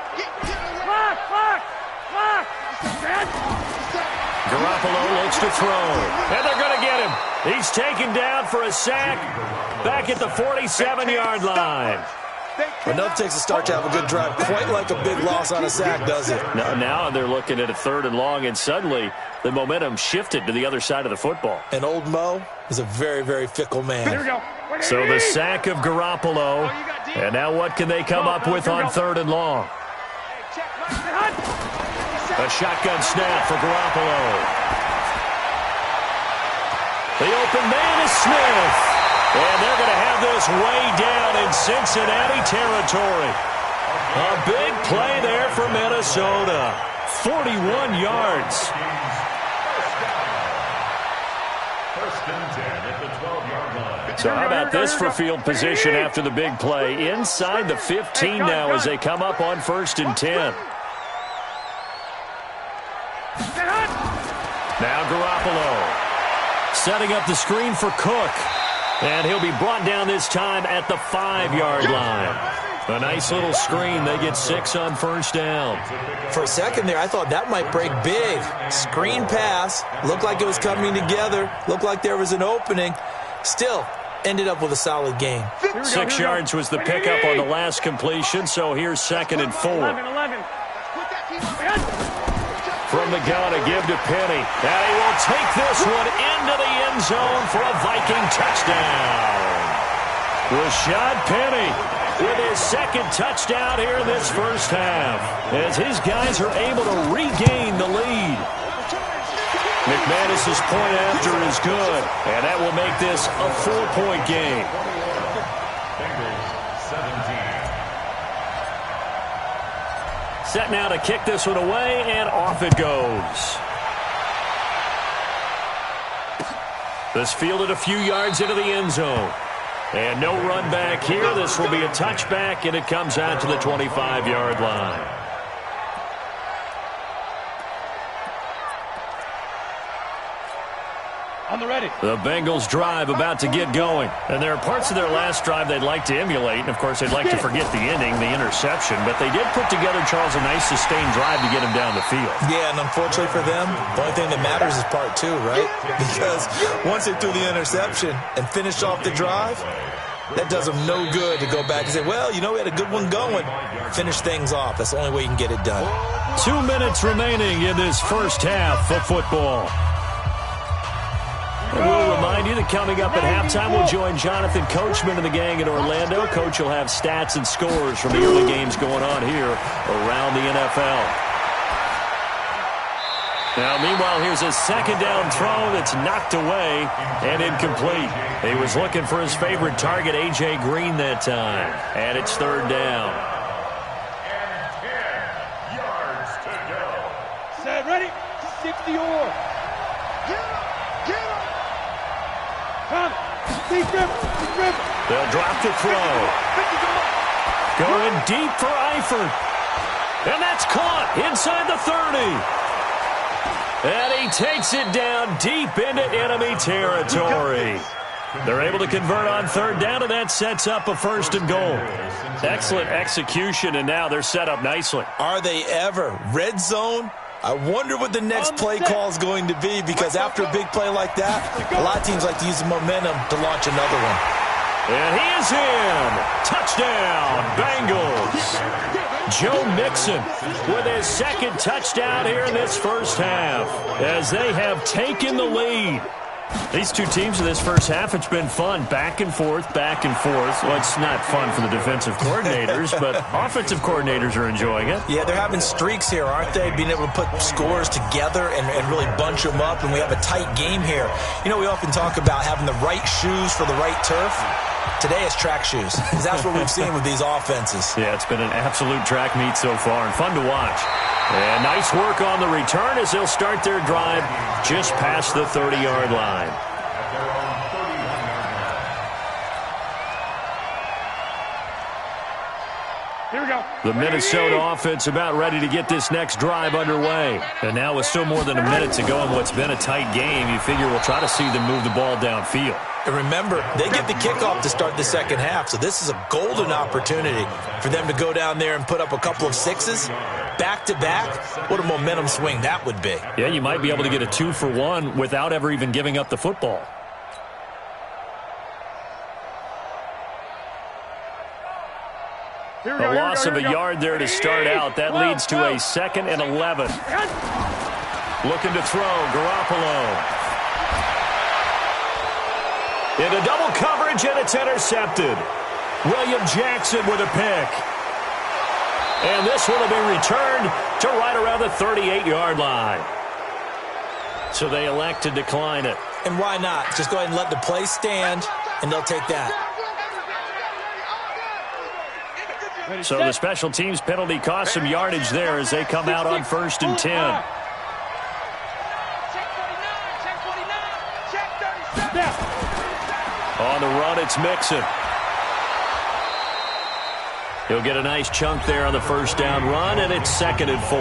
Garoppolo looks to throw. And they're going to get him. He's taken down for a sack back at the 47-yard line. Enough takes a start to have a good drive. Quite like a big loss on a sack, does it? Now they're looking at a 3rd and long, and suddenly the momentum shifted to the other side of the football. And old Mo is a very, very fickle man. Here we go. So the sack of Garoppolo. And now what can they come up with on 3rd and long? A shotgun snap for Garoppolo. The open man is Smith. And they're going to have this way down in Cincinnati territory. A big play there for Minnesota. 41 yards. 1st and 10 at the 12-yard line. So how about this for field position after the big play? Inside the 15 now as they come up on 1st and 10. Now Garoppolo setting up the screen for Cook. And he'll be brought down this time at the 5-yard line. A nice little screen. They get 6 on 1st down. For a second there, I thought that might break big. Screen pass. Looked like it was coming together. Looked like there was an opening. Still ended up with a solid gain. 6 yards was the pickup on the last completion. So here's 2nd and 4. From the gun, a give to Penny. And he will take this one into the end zone for a Viking touchdown. Rashad Penny with his 2nd touchdown here in this first half, as his guys are able to regain the lead. McManus's point after is good, and that will make this a 4-point game. Bengals 17. Set now to kick this one away, and off it goes. This fielded a few yards into the end zone. And no run back here. This will be a touchback, and it comes out to the 25-yard line. On the ready. The Bengals drive about to get going. And there are parts of their last drive they'd like to emulate. And, of course, they'd like to forget the ending, the interception. But they did put together, Charles, a nice sustained drive to get him down the field. Yeah, and unfortunately for them, the only thing that matters is part 2, right? Because once they threw the interception and finished off the drive, that does them no good to go back and say, well, you know, we had a good one going. Finish things off. That's the only way you can get it done. 2 minutes remaining in this first half of football. And we'll remind you that coming up at halftime, we'll join Jonathan Coachman and the gang in Orlando. Coach will have stats and scores from the early games going on here around the NFL. Now, meanwhile, here's a 2nd down throw that's knocked away and incomplete. He was looking for his favorite target, A.J. Green, that time. And it's 3rd down. And 10 yards to go. Set, ready? 60 or. Come. Deep grip. They'll drop the throw. Going deep for Eifert. And that's caught inside the 30. And he takes it down deep into enemy territory. They're able to convert on third down, and that sets up a 1st and goal. Excellent execution, and now they're set up nicely. Are they ever? Red zone? I wonder what the next play call is going to be, because after a big play like that, a lot of teams like to use the momentum to launch another one. And he is in. Touchdown, Bengals. Joe Mixon with his 2nd touchdown here in this first half as they have taken the lead. These two teams in this first half, it's been fun. Back and forth, back and forth. Well, it's not fun for the defensive coordinators, but offensive coordinators are enjoying it. Yeah, they're having streaks here, aren't they? Being able to put scores together and really bunch them up, and we have a tight game here. You know, we often talk about having the right shoes for the right turf. Today it's track shoes, because that's what we've seen with these offenses. Yeah, it's been an absolute track meet so far, and fun to watch. And nice work on the return as they'll start their drive just past the 30-yard line. Here we go. The Minnesota offense about ready to get this next drive underway. And now with still more than a minute to go in what's been a tight game, you figure we'll try to see them move the ball downfield. And remember, they get the kickoff to start the second half, so this is a golden opportunity for them to go down there and put up a couple of sixes back-to-back. What a momentum swing that would be. Yeah, you might be able to get a 2-for-1 without ever even giving up the football. A loss of a yard there to start out. That leads to a 2nd and 11. Looking to throw, Garoppolo. Into double coverage, and it's intercepted. William Jackson with a pick. And this one will be returned to right around the 38-yard line. So they elect to decline it. And why not? Just go ahead and let the play stand, and they'll take that. So the special teams penalty cost some yardage there as they come out on 1st and 10. On the run, it's Mixon. He'll get a nice chunk there on the first down run, and it's 2nd and 4.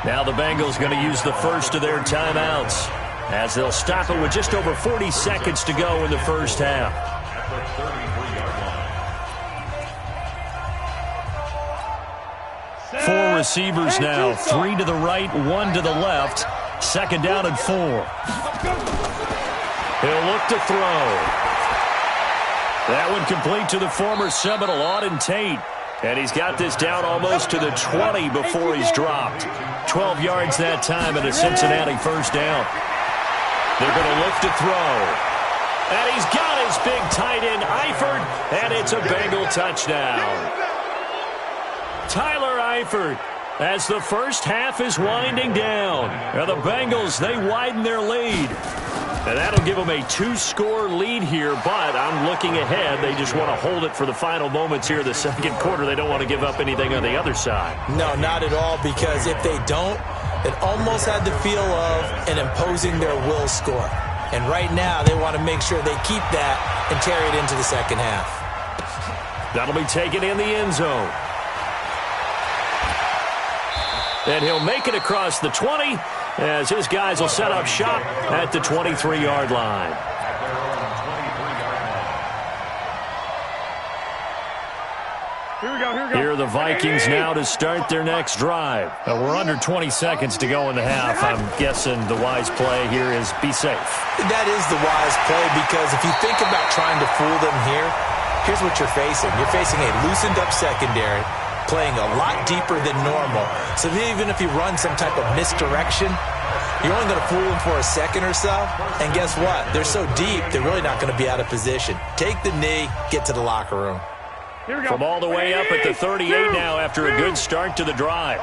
Now the Bengals going to use the first of their timeouts as they'll stop it with just over 40 seconds to go in the first half. Four receivers now, 3 to the right, 1 to the left. 2nd down and 4. He'll look to throw. That one complete to the former Seminole, Auden Tate. And he's got this down almost to the 20 before he's dropped. 12 yards that time and a Cincinnati first down. They're going to look to throw. And he's got his big tight end, Eifert, and it's a Bengal touchdown. Tyler Eifert, as the first half is winding down. And the Bengals, they widen their lead. And that'll give them a 2-score lead here, but I'm looking ahead. They just want to hold it for the final moments here of the second quarter. They don't want to give up anything on the other side. No, not at all, because if they don't, it almost had the feel of an imposing their will score. And right now, they want to make sure they keep that and carry it into the second half. That'll be taken in the end zone. And he'll make it across the 20 as his guys will set up shop at the 23-yard line. Here are the Vikings now to start their next drive. We're under 20 seconds to go in the half. I'm guessing the wise play here is be safe. That is the wise play, because if you think about trying to fool them here, here's what you're facing. You're facing a loosened-up secondary, playing a lot deeper than normal. So even if you run some type of misdirection, you're only going to fool them for a second or so. And guess what? They're so deep, they're really not going to be out of position. Take the knee, get to the locker room. From all the way up at the 38 now after a good start to the drive.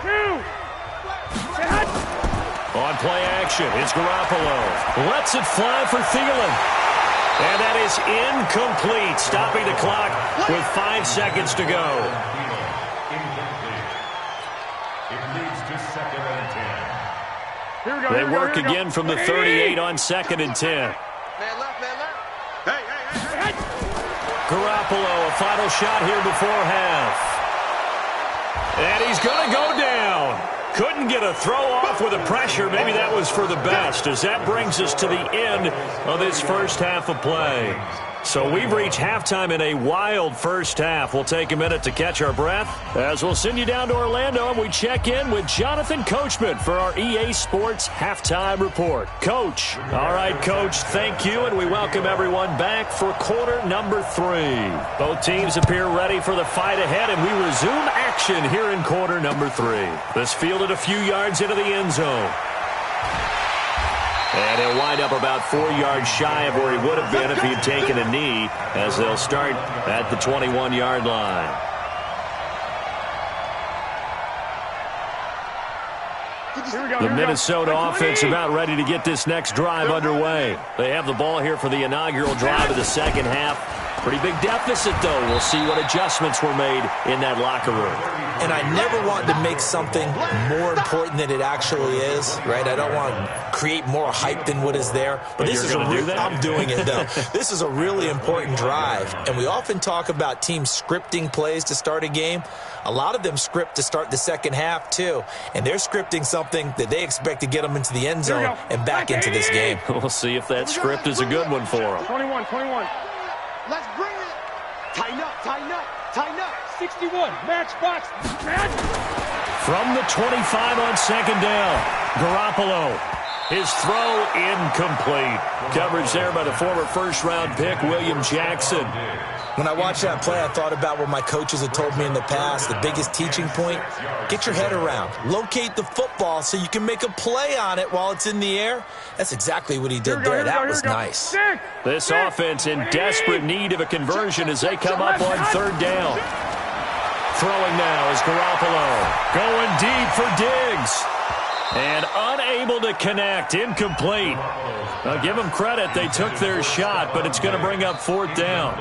On play action, it's Garoppolo. Lets it fly for Thielen. And that is incomplete, stopping the clock with 5 seconds to go. They work again from the 38 on 2nd and 10. Man left, man left. Hey. Garoppolo, a final shot here before half. And he's going to go down. Couldn't get a throw off with the pressure. Maybe that was for the best, as that brings us to the end of this first half of play. So we've reached halftime in a wild first half. We'll take a minute to catch our breath as we'll send you down to Orlando and we check in with Jonathan Coachman for our EA Sports Halftime Report. Coach. All right, Coach, thank you, and we welcome everyone back for quarter number 3. Both teams appear ready for the fight ahead, and we resume action here in quarter number 3. This fielded a few yards into the end zone. And he'll wind up about 4 yards shy of where he would have been if he'd taken a knee, as they'll start at the 21-yard line. The Minnesota offense about ready to get this next drive underway. They have the ball here for the inaugural drive of the second half. Pretty big deficit, though. We'll see what adjustments were made in that locker room. And I never want to make something more important than it actually is, right? I don't want to create more hype than what is there. But this is I'm doing it, though. This is a really important drive. And we often talk about teams scripting plays to start a game. A lot of them script to start the second half, too. And they're scripting something that they expect to get them into the end zone and back into this game. We'll see if that script is a good one for them. 21. Let's bring it. Tighten up, tighten up, tighten up. 61, matchbox, match. From the 25 on second down, Garoppolo. His throw incomplete. Coverage there by the former first-round pick, William Jackson. When I watched that play, I thought about what my coaches had told me in the past. The biggest teaching point, get your head around. Locate the football so you can make a play on it while it's in the air. That's exactly what he did there. That was nice. This offense in desperate need of a conversion as they come up on third down. Throwing now is Garoppolo. Going deep for Diggs. And unable to connect. Incomplete. I'll give them credit. They took their shot, but it's going to bring up fourth down.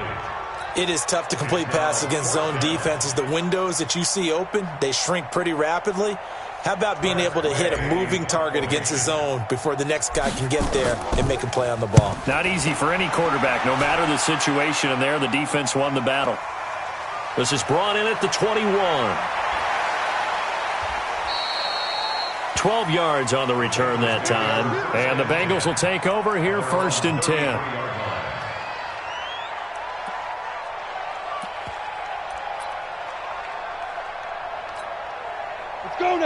It is tough to complete passes against zone defenses. The windows that you see open, they shrink pretty rapidly. How about being able to hit a moving target against a zone before the next guy can get there and make a play on the ball? Not easy for any quarterback, no matter the situation, and there the defense won the battle. This is brought in at the 21. 12 yards on the return that time. And the Bengals will take over here first and 10.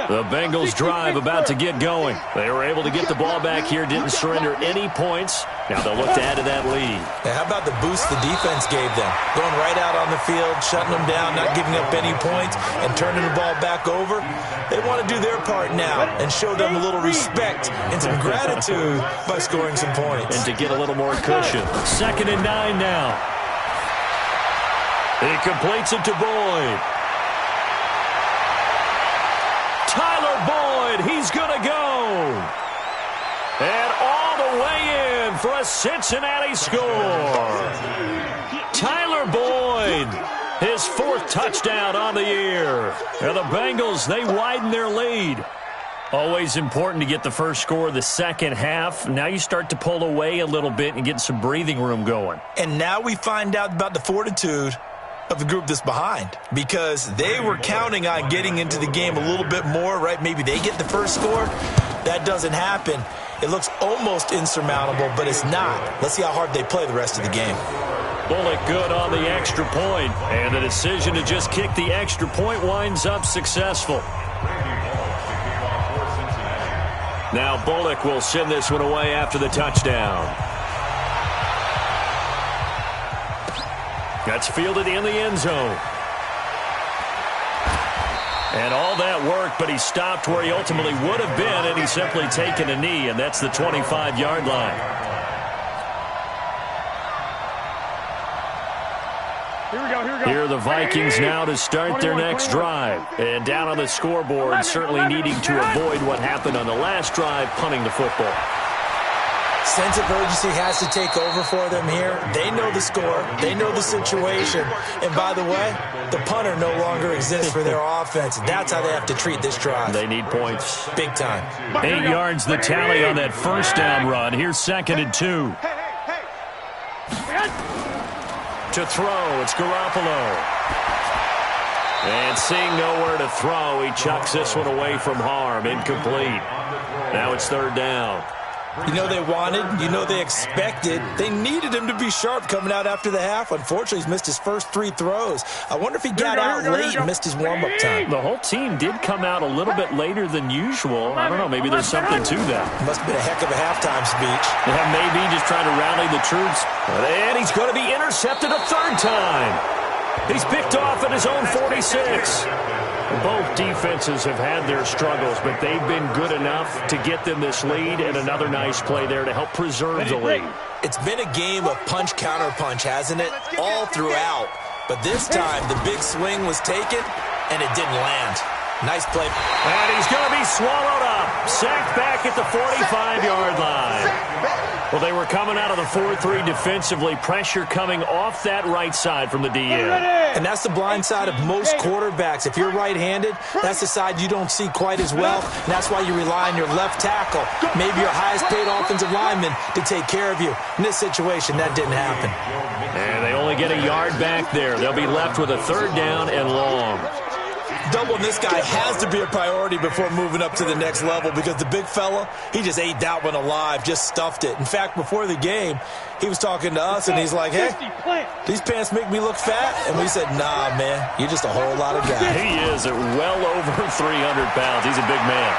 The Bengals drive about to get going. They were able to get the ball back here, didn't surrender any points. Now they'll look to add to that lead. Yeah, how about the boost the defense gave them? Going right out on the field, shutting them down, not giving up any points, and turning the ball back over. They want to do their part now and show them a little respect and some gratitude by scoring some points. And to get a little more cushion. 2nd and 9 now. He completes it to Boyd. Tyler Boyd, he's going to go. And all the way in for a Cincinnati score. Tyler Boyd, his 4th touchdown on the year. And the Bengals, they widen their lead. Always important to get the first score of the second half. Now you start to pull away a little bit and get some breathing room going. And now we find out about the fortitude of the group that's behind, because they were counting on getting into the game a little bit more, right? Maybe they get the first score. That doesn't happen. It looks almost insurmountable, but it's not. Let's see how hard they play the rest of the game. Bullock good on the extra point, and the decision to just kick the extra point winds up successful. Now Bullock will send this one away after the touchdown. That's fielded in the end zone. And all that work, but he stopped where he ultimately would have been, and he's simply taken a knee, and that's the 25-yard line. Here are the Vikings now to start their next drive. And down on the scoreboard, certainly needing to avoid what happened on the last drive, punting the football. Sense of urgency has to take over for them here. They know the score. They know the situation. And by the way, the punter no longer exists for their offense. That's how they have to treat this drive. They need points. Big time. 8 yards the tally on that first down run. Here's 2nd and 2. To throw, it's Garoppolo. And seeing nowhere to throw, he chucks this one away from harm. Incomplete. Now it's third down. You know they wanted, you know they expected. They needed him to be sharp coming out after the half. Unfortunately, he's missed his first 3 throws. I wonder if he got out late and missed his warm-up time. The whole team did come out a little bit later than usual. I don't know, maybe there's something to that. Must have been a heck of a halftime speech. Yeah, maybe just trying to rally the troops. And he's going to be intercepted a third time. He's picked off at his own 46. Both defenses have had their struggles, but they've been good enough to get them this lead, and another nice play there to help preserve the lead. It's been a game of punch-counter-punch, hasn't it? All throughout. But this time, the big swing was taken, and it didn't land. Nice play. And he's going to be swallowed up. Sacked back at the 45-yard line. Well, they were coming out of the 4-3 defensively. Pressure coming off that right side from the DN. And that's the blind side of most quarterbacks. If you're right-handed, that's the side you don't see quite as well. And that's why you rely on your left tackle, maybe your highest-paid offensive lineman, to take care of you. In this situation, that didn't happen. And they only get a yard back there. They'll be left with a third down and long. Doubling this guy has to be a priority before moving up to the next level, because the big fella, he just ate that one alive, just stuffed it. In fact, before the game, he was talking to us, and he's like, hey, these pants make me look fat? And we said, nah, man, you're just a whole lot of guy. He is at well over 300 pounds. He's a big man.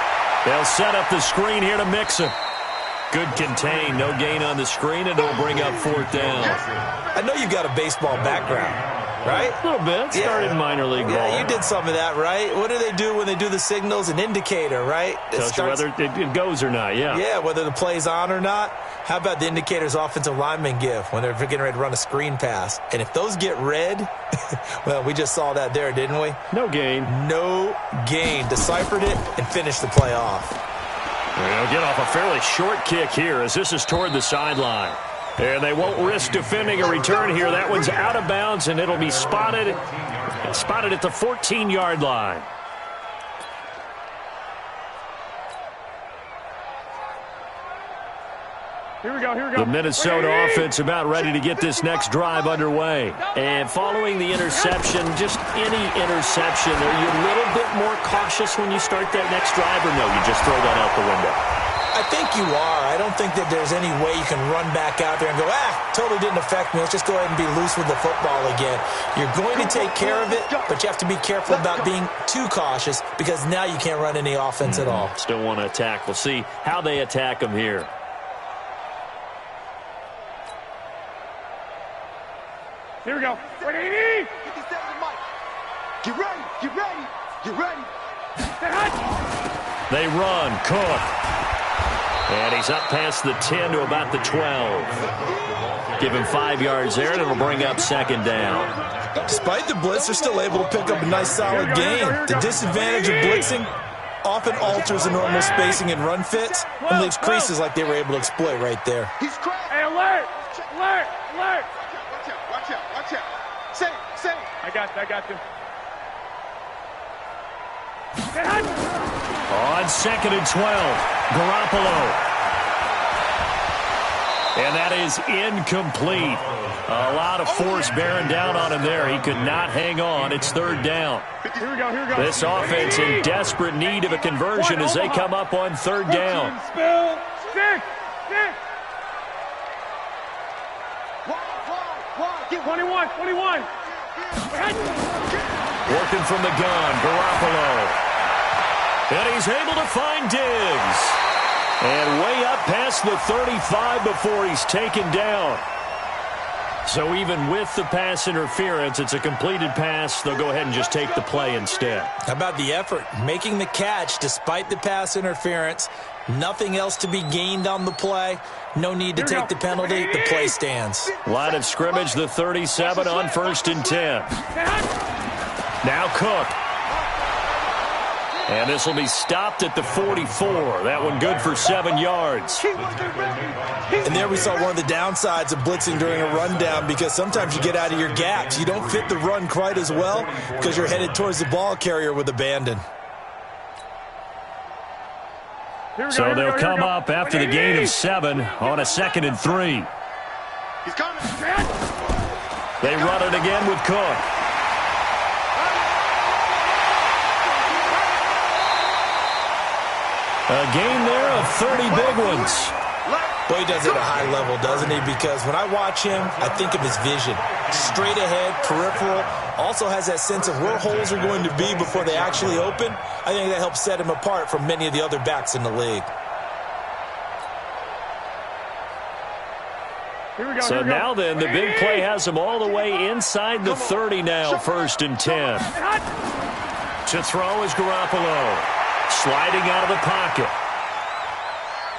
They'll set up the screen here to mix him. Good contain, no gain on the screen, and it'll bring up fourth down. I know you've got a baseball background, right? A little bit. Started minor league ball. Yeah, you did some of that, right? What do they do when they do the signals? An indicator, right? Tells you whether it goes or not, yeah. Yeah, whether the play's on or not. How about the indicators offensive linemen give when they're getting ready to run a screen pass? And if those get red, well, we just saw that there, didn't we? No gain. No gain. Deciphered it and finished the play off. They'll get off a fairly short kick here as this is toward the sideline. And they won't risk defending a return here. That one's out of bounds, and it'll be spotted at the 14-yard line. Here we go. The Minnesota offense about ready to get this next drive underway. And following the interception, just any interception, are you a little bit more cautious when you start that next drive, or no, you just throw that out the window? I think you are. I don't think that there's any way you can run back out there and go, totally didn't affect me. Let's just go ahead and be loose with the football again. You're going to take care of it, but you have to be careful about being too cautious, because now you can't run any offense at all. Still want to attack. We'll see how they attack them here. Here we go. Ready? Get ready. Get ready. Get ready. They run. Cook. And he's up past the 10 to about the 12. Give him 5 yards there, and it'll bring up second down. Despite the blitz, they're still able to pick up a nice, solid gain. The disadvantage of blitzing often alters the normal spacing and run fits and leaves creases like they were able to exploit right there. He's cracked. Hey, alert! Alert! Alert! Watch out. Watch out. Say. I got you. On second and 12, Garoppolo. And that is incomplete. A lot of force bearing down on him there. He could not hang on. It's third down. Here we go. This offense in desperate need of a conversion as they come up on third down. Spill. Stick. Get 21. Working from the gun, Garoppolo. And he's able to find Diggs. And way up past the 35 before he's taken down. So even with the pass interference, it's a completed pass. They'll go ahead and just take the play instead. How about the effort? Making the catch despite the pass interference. Nothing else to be gained on the play. No need to take the penalty. The play stands. Line of scrimmage, the 37 on 1st and 10. Now Cook. And this will be stopped at the 44. That one good for 7 yards. And there we saw one of the downsides of blitzing during a rundown, because sometimes you get out of your gaps. You don't fit the run quite as well because you're headed towards the ball carrier with abandon. So they'll come up after the gain of 7 on a 2nd and 3. He's coming. They run it again with Cook. A game there of 30 big ones. Boy, he does it at a high level, doesn't he? Because when I watch him, I think of his vision. Straight ahead, peripheral, also has that sense of where holes are going to be before they actually open. I think that helps set him apart from many of the other backs in the league. So now then, the big play has him all the way inside the 30 now, 1st and 10. To throw is Garoppolo. Sliding out of the pocket.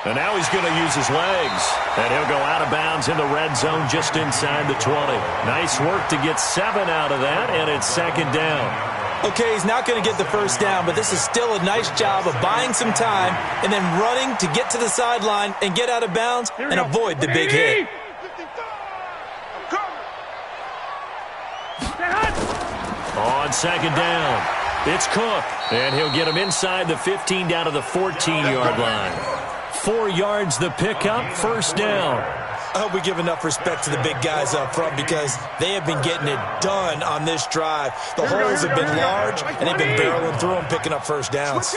And now he's going to use his legs. And he'll go out of bounds in the red zone just inside the 20. Nice work to get 7 out of that, and it's 2nd down. Okay, he's not going to get the 1st down, but this is still a nice job of buying some time and then running to get to the sideline and get out of bounds and avoid the big hit. On 2nd down, it's Cook. And he'll get him inside the 15 down to the 14-yard line. 4 yards the pickup, 1st down. I hope we give enough respect to the big guys up front because they have been getting it done on this drive. The holes have been large, and they've been barreling through them, picking up 1st downs.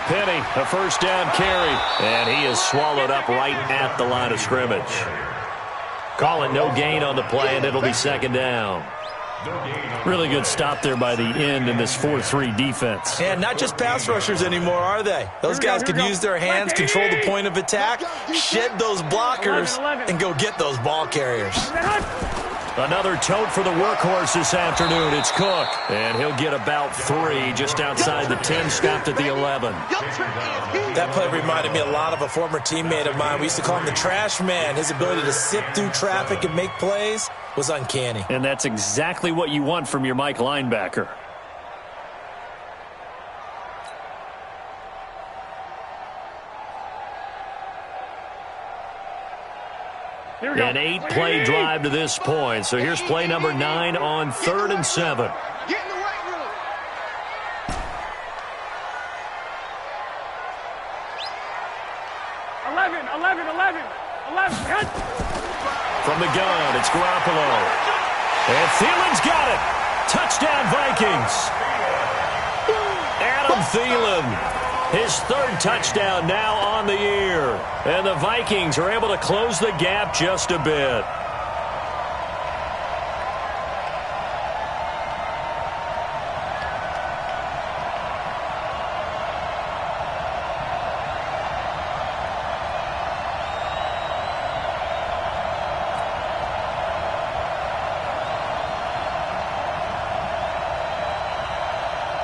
Penny, a 1st down carry, and he is swallowed up right at the line of scrimmage. Call it no gain on the play, and it'll be 2nd down. Really good stop there by the end in this 4-3 defense. And not just pass rushers anymore, are they? Those guys can use their hands, control the point of attack, shed those blockers, and go get those ball carriers. Another tote for the workhorse this afternoon. It's Cook, and he'll get about 3 just outside the 10, stopped at the 11. That play reminded me a lot of a former teammate of mine. We used to call him the trash man. His ability to sift through traffic and make plays was uncanny. And that's exactly what you want from your Mike linebacker. An 8-play drive to this point. So here's play number 9 on 3rd and 7. Get in the right room. From the gun, it's Garoppolo. And Thielen's got it. Touchdown, Vikings. Adam Thielen. His 3rd touchdown now on the year. And the Vikings are able to close the gap just a bit.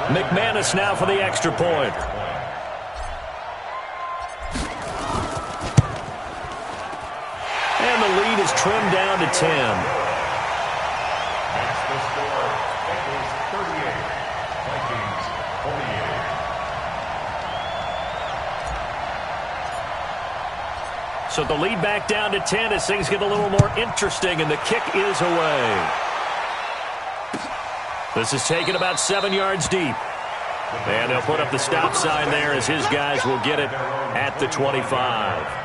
McManus now for the extra point. And the lead is trimmed down to 10. That's the score. Bengals 38, Vikings 48. So the lead back down to 10 as things get a little more interesting, and the kick is away. This is taken about 7 yards deep. And they'll put up the stop sign there as his guys will get it at the 25.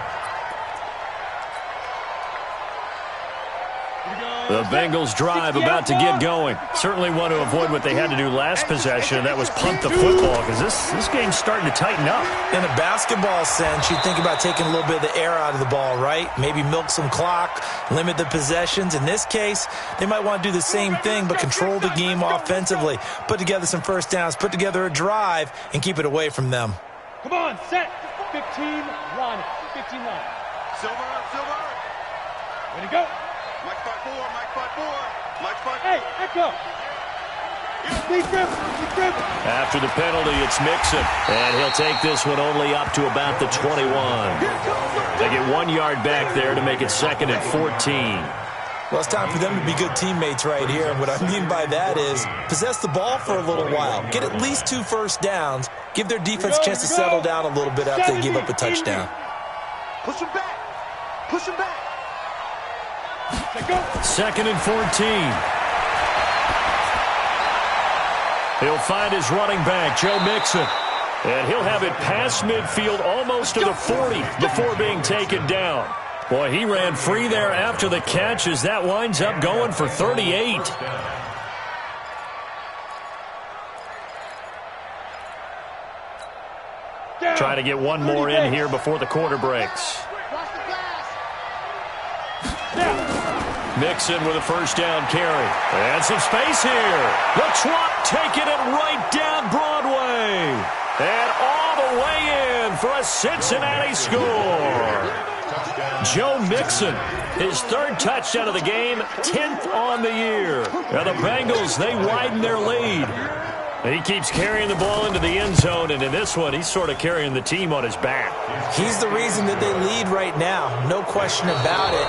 The Bengals drive about to get going. Certainly want to avoid what they had to do last possession, and that was punt the football, because this game's starting to tighten up. In a basketball sense, you think about taking a little bit of the air out of the ball, right? Maybe milk some clock, limit the possessions. In this case, they might want to do the same thing, but control the game offensively. Put together some 1st downs, put together a drive, and keep it away from them. Come on, set. 15, run. 15, run. Silver. Ready to go. Mike 5-4, Mike 5-4, Mike 5-4. Hey, Echo. Deep grip. After the penalty, it's Mixon, and he'll take this one only up to about the 21. They get 1 yard back there to make it 2nd and 14. Well, it's time for them to be good teammates right here. And what I mean by that is possess the ball for a little while. Get at least 2 1st downs. Give their defense a chance to settle down a little bit after they give up a touchdown. Push him back. 2nd and 14. He'll find his running back, Joe Mixon. And he'll have it past midfield almost to the 40 before being taken down. Boy, he ran free there after the catch as that winds up going for 38. try to get one more in here before the quarter breaks. Mixon with a first down carry. And some space here. The Trump taking it right down Broadway. And all the way in for a Cincinnati score. Joe Mixon, his third touchdown of the game, 10th on the year. Now the Bengals, they widen their lead. He keeps carrying the ball into the end zone, and in this one, he's sort of carrying the team on his back. He's the reason that they lead right now, no question about it.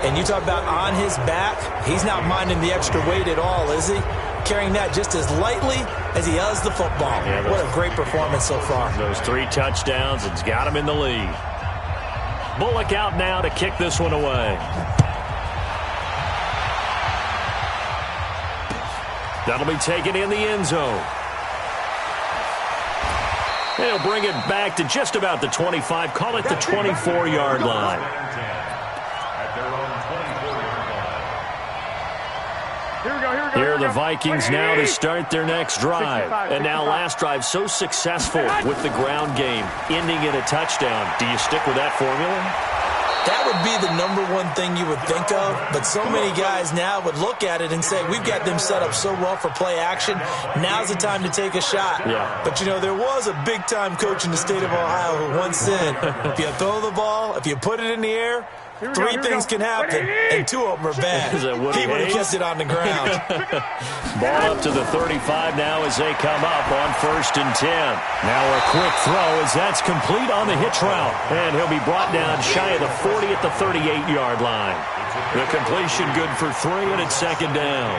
And you talk about on his back, he's not minding the extra weight at all, is he? Carrying that just as lightly as he does the football. Yeah, what a great performance so far. Those 3 touchdowns, it's got him in the lead. Bullock out now to kick this one away. That'll be taken in the end zone. He'll bring it back to just about the 25. Call it the 24-yard line. Here are the Vikings now to start their next drive. And now last drive so successful with the ground game, ending in a touchdown. Do you stick with that formula? That would be the number one thing you would think of, but so many guys now would look at it and say, we've got them set up so well for play action, now's the time to take a shot. Yeah. But, you know, there was a big-time coach in the state of Ohio who once said, if you throw the ball, if you put it in the air, 3 things can happen, and 2 of them are bad. He would have kept it on the ground. Ball up to the 35 now as they come up on 1st and 10. Now a quick throw as that's complete on the hitch route. And he'll be brought down shy of the 40 at the 38-yard line. The completion good for 3, and it's 2nd down.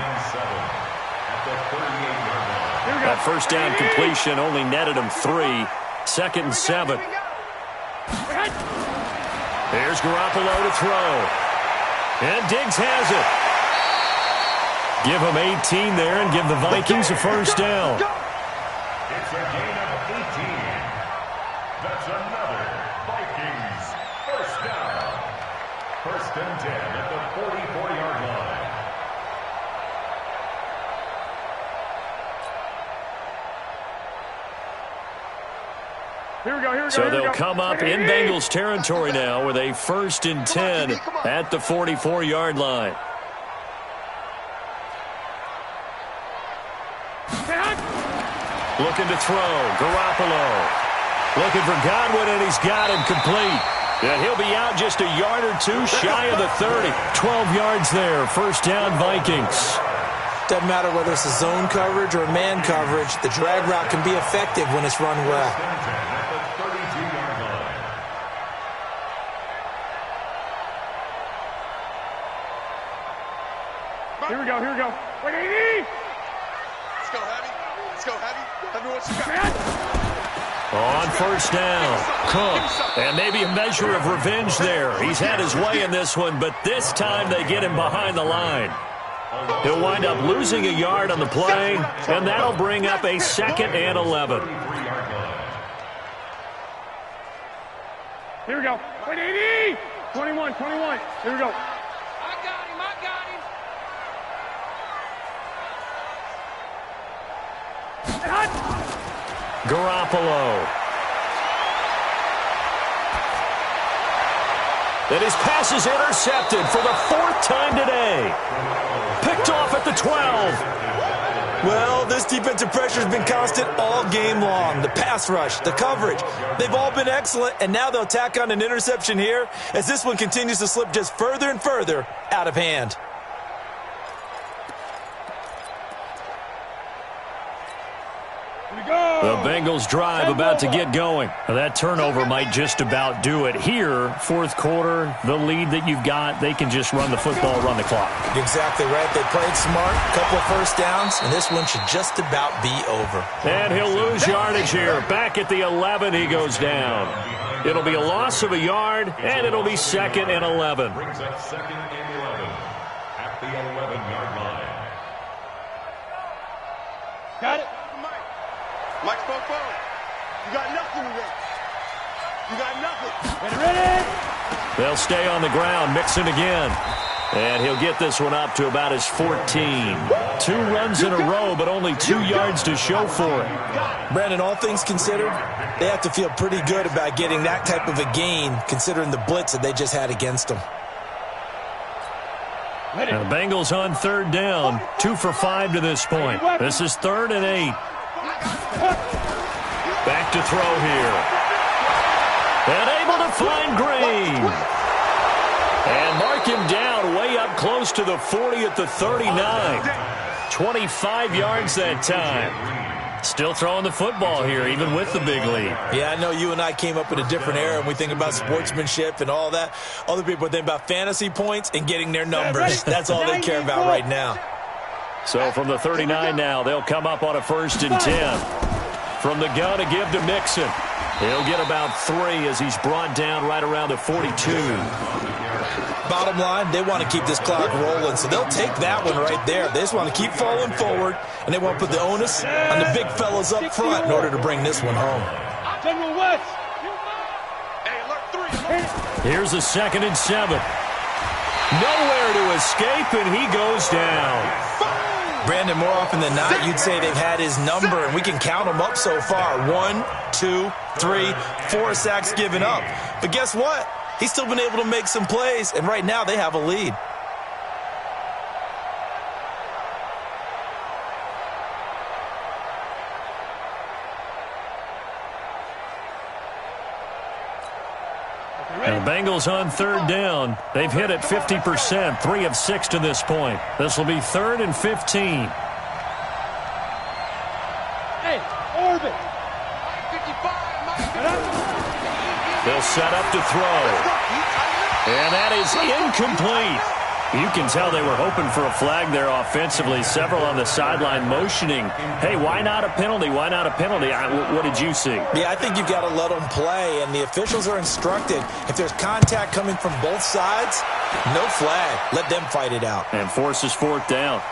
That first down completion only netted him 3. 2nd and 7. Here's Garoppolo to throw. And Diggs has it. Give him 18 there and give the Vikings a first down. It's a gain of 18. That's another Vikings first down. 1st and 10 at the 44-yard line. Here we go. So they'll come up in Bengals territory now with a 1st and 10 at the 44-yard line. Looking to throw. Garoppolo. Looking for Godwin, and he's got him complete. And he'll be out just a yard or 2 shy of the 30. 12 yards there. First down, Vikings. Doesn't matter whether it's a zone coverage or man coverage, the drag route can be effective when it's run well. Here we go. Wait, Let's go, Heavy. Heavy, what you got? On first down, Cook. And maybe a measure of revenge there. He's had his way in this one, but this time they get him behind the line. He'll wind up losing a yard on the play, and that'll bring up a 2nd and 11. Here we go. Wait, 80! 21. Here we go. I got him. Garoppolo. And his pass is intercepted for the 4th time today. Picked off at the 12. Well, this defensive pressure has been constant all game long. The pass rush, the coverage, they've all been excellent, and now they'll tack on an interception here as this one continues to slip just further and further out of hand. The Bengals drive about to get going. Now, that turnover might just about do it. Here, 4th quarter, the lead that you've got, they can just run the football, run the clock. Exactly right. They played smart, couple of first downs, and this one should just about be over. And he'll lose yardage here. Back at the 11, he goes down. It'll be a loss of a yard, and it'll be 2nd and 11. Brings up 2nd and 11 at the 11-yard line. Got it. Mike spoke forward. You got nothing today. You got nothing. Ready. They'll stay on the ground. Mixon again. And he'll get this one up to about his 14. 2 runs in a row, but only 2 yards to show for it. Brandon, all things considered, they have to feel pretty good about getting that type of a gain, considering the blitz that they just had against them. And the Bengals on 3rd down. 2 for 5 to this point. This is 3rd and 8. Back to throw here. And able to find Green. And mark him down way up close to the 40 at the 39. 25 yards that time. Still throwing the football here, even with the big lead. Yeah, I know you and I came up in a different era, and we think about sportsmanship and all that. Other people think about fantasy points and getting their numbers. That's all they care about right now. So from the 39 now, they'll come up on a 1st and 10. From the gun to give to Mixon. He'll get about 3 as he's brought down right around the 42. Bottom line, they want to keep this clock rolling, so they'll take that one right there. They just want to keep falling forward, and they want to put the onus on the big fellas up front in order to bring this one home. General West. Hey, alert 3. Here's a 2nd and 7. Nowhere to escape, and he goes down. Brandon, more often than not, you'd say they've had his number, and we can count them up so far. 1, 2, 3, 4 sacks given up. But guess what? He's still been able to make some plays, and right now they have a lead. And the Bengals on 3rd down. They've hit it 50%, 3 of 6 to this point. This will be 3rd and 15. Hey, orbit. They'll set up to throw. And that is incomplete. You can tell they were hoping for a flag there offensively. Several on the sideline motioning, hey, why not a penalty? Why not a penalty? What did you see? Yeah, I think you've got to let them play, and the officials are instructed. If there's contact coming from both sides, no flag. Let them fight it out. And forces 4th down.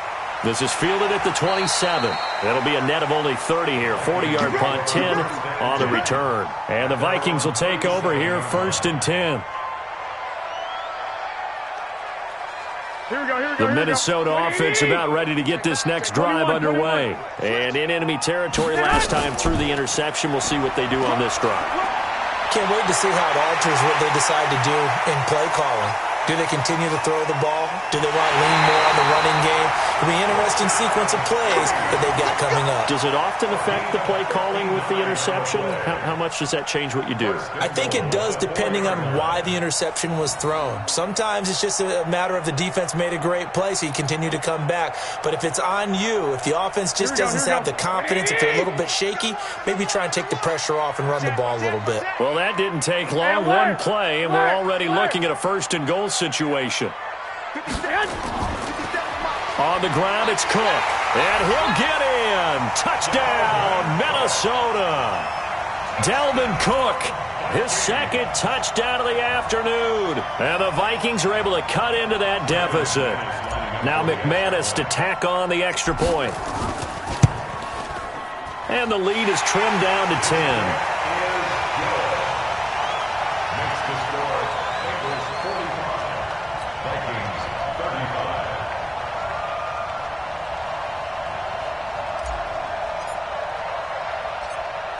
This is fielded at the 27. It'll be a net of only 30 here. 40-yard punt, 10 on the return. And the Vikings will take over here, 1st and 10. The Minnesota offense about ready to get this next drive underway. And in enemy territory last time through the interception. We'll see what they do on this drive. Can't wait to see how it alters what they decide to do in play calling. Do they continue to throw the ball? Do they want to lean more on the running game? It'll be an interesting sequence of plays that they've got coming up. Does it often affect the play calling with the interception? How much does that change what you do? I think it does, depending on why the interception was thrown. Sometimes it's just a matter of the defense made a great play, so you continue to come back. But if it's on you, if the offense just doesn't have the confidence, if they're a little bit shaky, maybe try and take the pressure off and run the ball a little bit. Well, that didn't take long. One play, and we're already looking at a 1st and goal situation. On the ground, it's Cook. And he'll get in. Touchdown, Minnesota. Dalvin Cook, his 2nd touchdown of the afternoon. And the Vikings are able to cut into that deficit. Now McManus to tack on the extra point. And the lead is trimmed down to 10.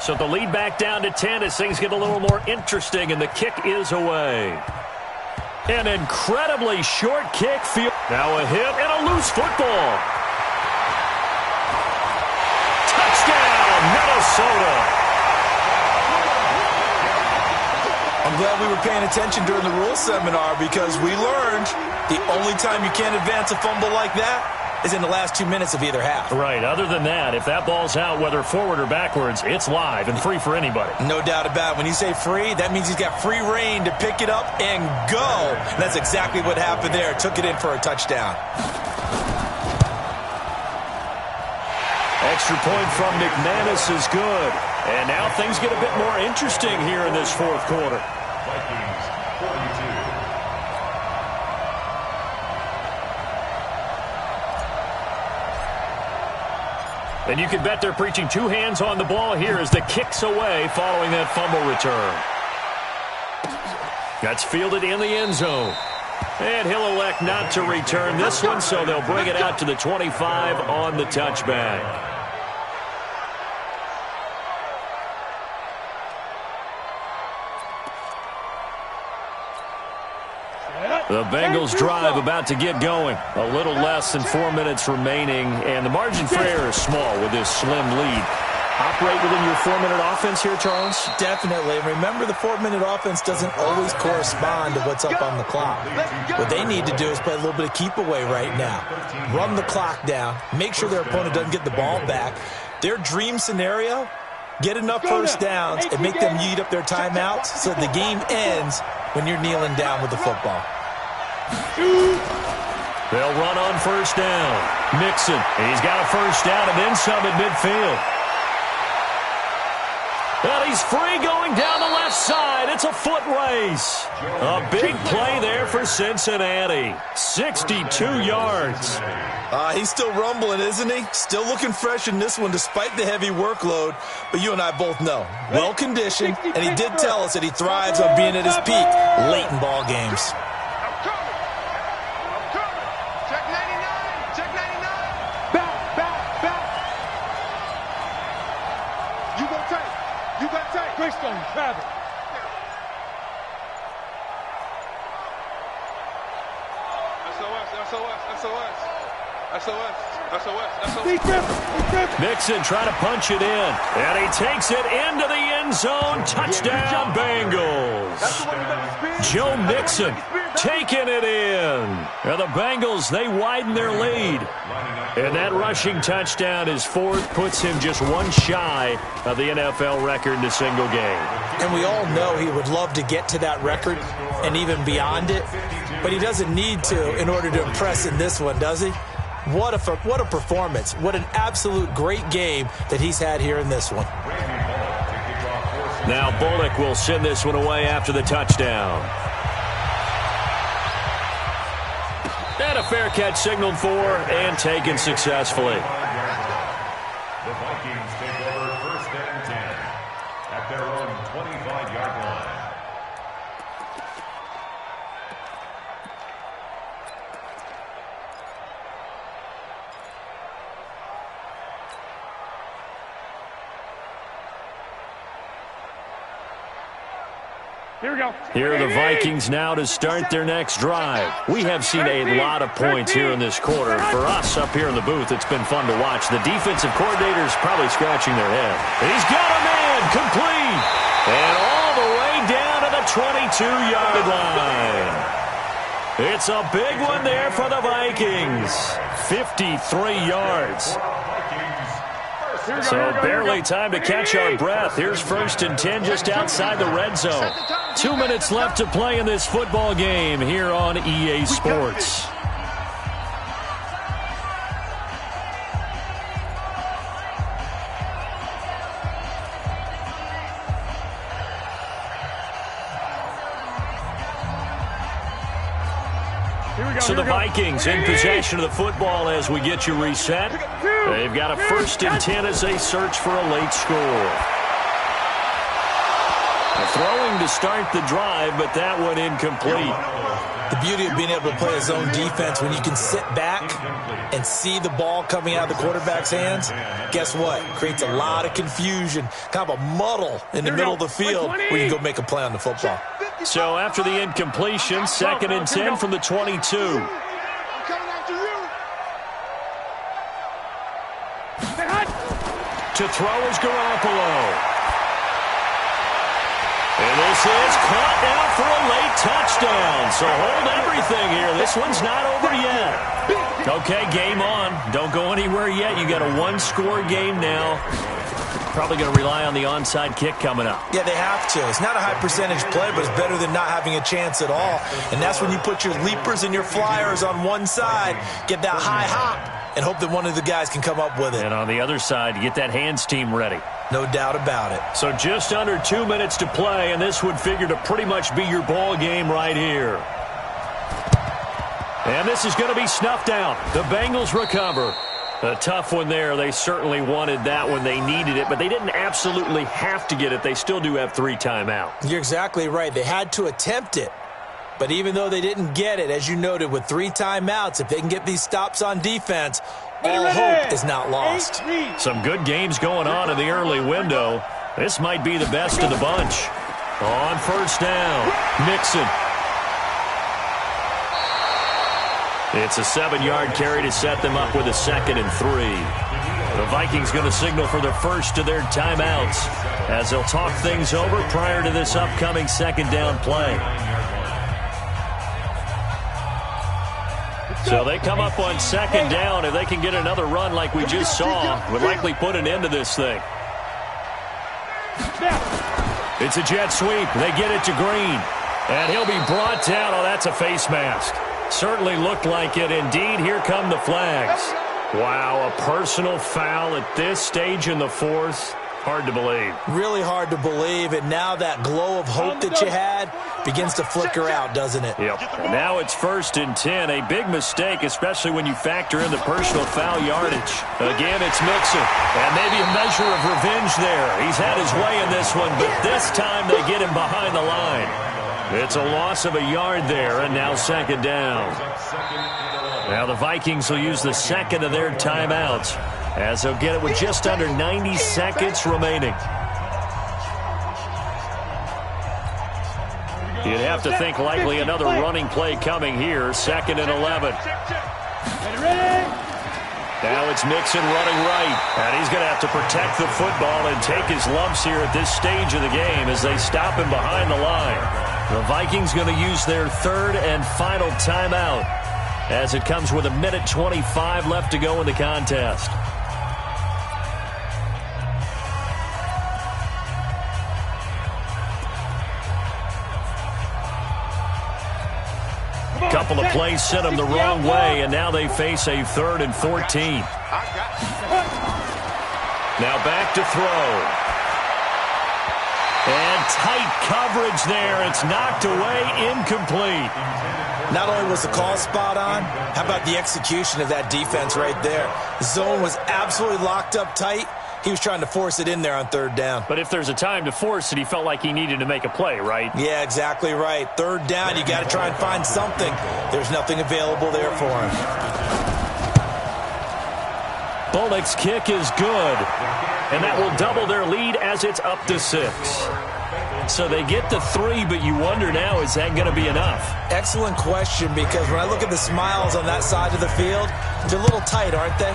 So the lead back down to 10 as things get a little more interesting, and the kick is away. An incredibly short kick. Now a hit and a loose football. Touchdown, Minnesota. I'm glad we were paying attention during the rules seminar, because we learned the only time you can't advance a fumble like that is in the last 2 minutes of either half. Right. Other than that, if that ball's out, whether forward or backwards, it's live and free for anybody. No doubt about it. When you say free, that means he's got free reign to pick it up and go. And that's exactly what happened there. Took it in for a touchdown. Extra point from McManus is good. And now things get a bit more interesting here in this 4th quarter. Vikings 42. And you can bet they're preaching 2 hands on the ball here as the kick's away following that fumble return. That's fielded in the end zone. And he'll elect not to return this one, so they'll bring it out to the 25 on the touchback. The Bengals drive about to get going. A little less than 4 minutes remaining, and the margin for error is small with this slim lead. Operate within your 4-minute offense here, Charles? Definitely. Remember, the 4-minute offense doesn't always correspond to what's up on the clock. What they need to do is play a little bit of keep away right now. Run the clock down. Make sure their opponent doesn't get the ball back. Their dream scenario, get enough first downs and make them eat up their timeouts so the game ends when you're kneeling down with the football. They'll run on first down. Mixon. He's got a first down and then some at midfield. Well, he's free going down the left side. It's a foot race. A big play there for Cincinnati. 62 yards. He's still rumbling, isn't he? Still looking fresh in this one despite the heavy workload. But you and I both know, well-conditioned, and he did tell us that he thrives on being at his peak late in ball games. Greystone, Travis. SOS. Mixon trying to punch it in. And he takes it into the end zone. Touchdown, Bengals. Joe Mixon taking it in. And the Bengals, they widen their lead. And that rushing touchdown is fourth, puts him just one shy of the NFL record in a single game. And we all know he would love to get to that record and even beyond it, but he doesn't need to in order to impress in this one, does he? What a performance. What an absolute great game that he's had here in this one. Now Bullock will send this one away after the touchdown. And a fair catch signaled for and taken successfully. The Vikings take over first and 10 at their own 25-yard line. Here we go. Here are the Vikings now to start their next drive. We have seen a lot of points here in this quarter. For us up here in the booth, it's been fun to watch. The defensive coordinator's probably scratching their head. He's got a man complete. And all the way down to the 22-yard line. It's a big one there for the Vikings. 53 yards. So barely time to catch our breath. Here's first and 10 just outside the red zone. 2 minutes left to play in this football game here on EA Sports. So the Vikings in possession of the football as we get you reset. They've got a first and 10 as they search for a late score. Throwing to start the drive, but that one incomplete. The beauty of being able to play a zone defense when you can sit back and see the ball coming out of the quarterback's hands, guess what? Creates a lot of confusion, kind of a muddle in the middle of the field where you can go make a play on the football. So after the incompletion, second and 10 from the 22. To throw is Garoppolo. And this is caught out for a late touchdown. So hold everything here. This one's not over yet. Okay, game on. Don't go anywhere yet. You got a one-score game now. Probably going to rely on the onside kick coming up. Yeah, they have to. It's not a high percentage play, but it's better than not having a chance at all. And that's when you put your leapers and your flyers on one side, get that high hop, and hope that one of the guys can come up with it. And on the other side, you get that hands team ready. No doubt about it. So just under 2 minutes to play, and this would figure to pretty much be your ball game right here. And this is going to be snuffed out. The Bengals recover. A tough one there. They certainly wanted that when they needed it, but they didn't absolutely have to get it. They still do have 3 timeouts. You're exactly right. They had to attempt it, But even though they didn't get it, as you noted, with 3 timeouts, if they can get these stops on defense, all hope is not lost. Some good games going on in the early window. This might be the best of the bunch. On first down, Mixon. It's a 7-yard carry to set them up with a 2nd and 3. The Vikings going to signal for the first of their timeouts as they'll talk things over prior to this upcoming 2nd down play. So they come up on 2nd down. If they can get another run like we just saw, would likely put an end to this thing. It's a jet sweep. They get it to Green. And he'll be brought down. Oh, that's a face mask. Certainly looked like it. Indeed, here come the flags. Wow, a personal foul at this stage in the 4th. Hard to believe. Really hard to believe. And now that glow of hope that you had begins to flicker out, doesn't it? Yep. And now it's 1st and 10. A big mistake, especially when you factor in the personal foul yardage. Again, it's Mixon. And maybe a measure of revenge there. He's had his way in this one, but this time they get him behind the line. It's a loss of a yard there, and now 2nd down. Now the Vikings will use the 2nd of their timeouts as they'll get it with just under 90 seconds remaining. You'd have to think likely another running play coming here. 2nd and 11. Now it's Mixon running right, and he's going to have to protect the football and take his lumps here at this stage of the game as they stop him behind the line. The Vikings going to use their 3rd and final timeout as it comes with 1:25 left to go in the contest. Couple of plays sent them the wrong way, and now they face a 3rd and 14. Now back to throw. And tight coverage there. It's knocked away, incomplete. Not only was the call spot on, how about the execution of that defense right there? The zone was absolutely locked up tight. He was trying to force it in there on 3rd down. But if there's a time to force it, he felt like he needed to make a play, right? Yeah, exactly right. 3rd down, you got to try and find something. There's nothing available there for him. Bullock's kick is good. And that will double their lead as it's up to 6. So they get to 3, but you wonder now, is that going to be enough? Excellent question, because when I look at the smiles on that side of the field, they're a little tight, aren't they?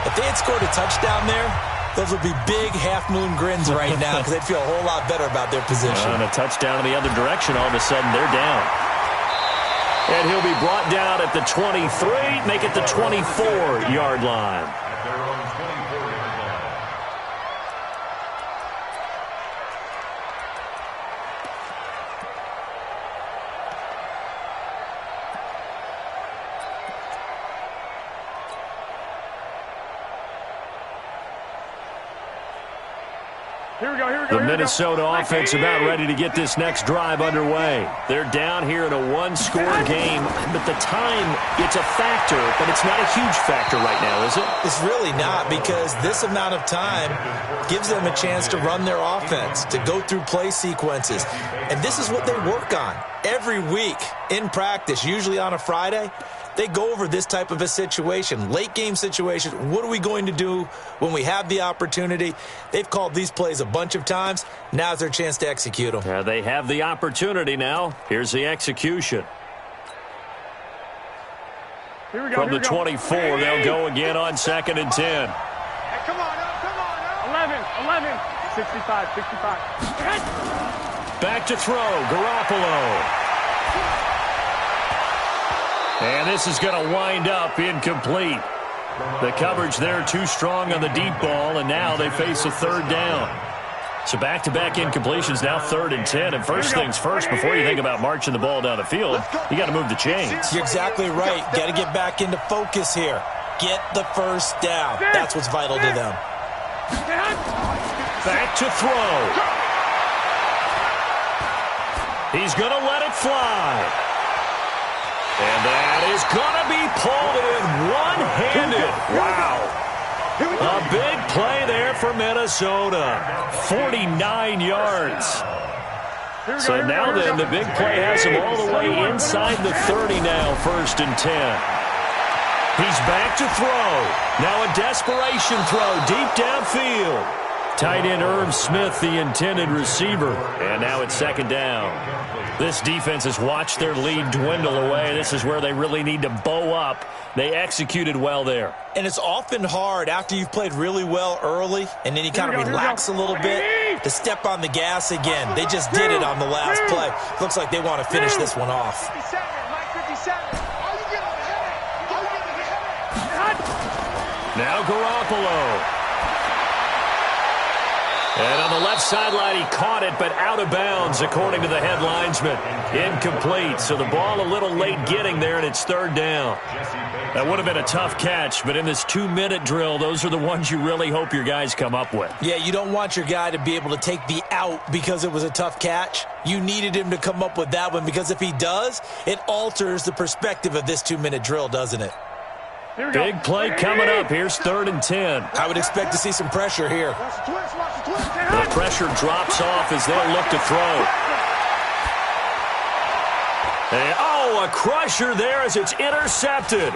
If they had scored a touchdown there, those would be big half-moon grins right now because they'd feel a whole lot better about their position. And a touchdown in the other direction, all of a sudden they're down. And he'll be brought down at the 23, make it the 24-yard line. The Minnesota offense about ready to get this next drive underway. They're down here in a 1-score game, but the time, it's a factor, but it's not a huge factor right now, is it? It's really not, because this amount of time gives them a chance to run their offense, to go through play sequences. And this is what they work on every week in practice, usually on a Friday. They go over this type of a situation, late game situation. What are we going to do when we have the opportunity? They've called these plays a bunch of times. Now's their chance to execute them. They have the opportunity now. Here's the execution. From the 24, they'll go again on 2nd and 10. Hey, come on, 11, 65. Back to throw, Garoppolo. And this is going to wind up incomplete. The coverage there too strong on the deep ball, and now they face a 3rd down. So back-to-back incompletions, now 3rd and 10. And first things first, before you think about marching the ball down the field, you got to move the chains. You're exactly right. Got to get back into focus here. Get the first down. That's what's vital to them. Back to throw. He's going to let it fly. And that is going to be pulled in one-handed. Wow. A big play there for Minnesota. 49 yards. So now then, the big play has him all the way inside the 30 now, 1st and 10. He's back to throw. Now a desperation throw deep downfield. Tight end Irv Smith, the intended receiver. And now it's 2nd down. This defense has watched their lead dwindle away. This is where they really need to bow up. They executed well there. And it's often hard after you've played really well early and then you kind of relax a little bit to step on the gas again. They just did it on the last play. Looks like they want to finish this one off. Now Garoppolo. And on the left sideline, he caught it, but out of bounds, according to the head linesman. Incomplete, so the ball a little late getting there, and it's 3rd down. That would have been a tough catch, but in this 2-minute drill, those are the ones you really hope your guys come up with. Yeah, you don't want your guy to be able to take the out because it was a tough catch. You needed him to come up with that one, because if he does, it alters the perspective of this 2-minute drill, doesn't it? Big play coming up. Here's 3rd and 10. I would expect to see some pressure here. The pressure drops off as they'll look to throw. And, a crusher there as it's intercepted.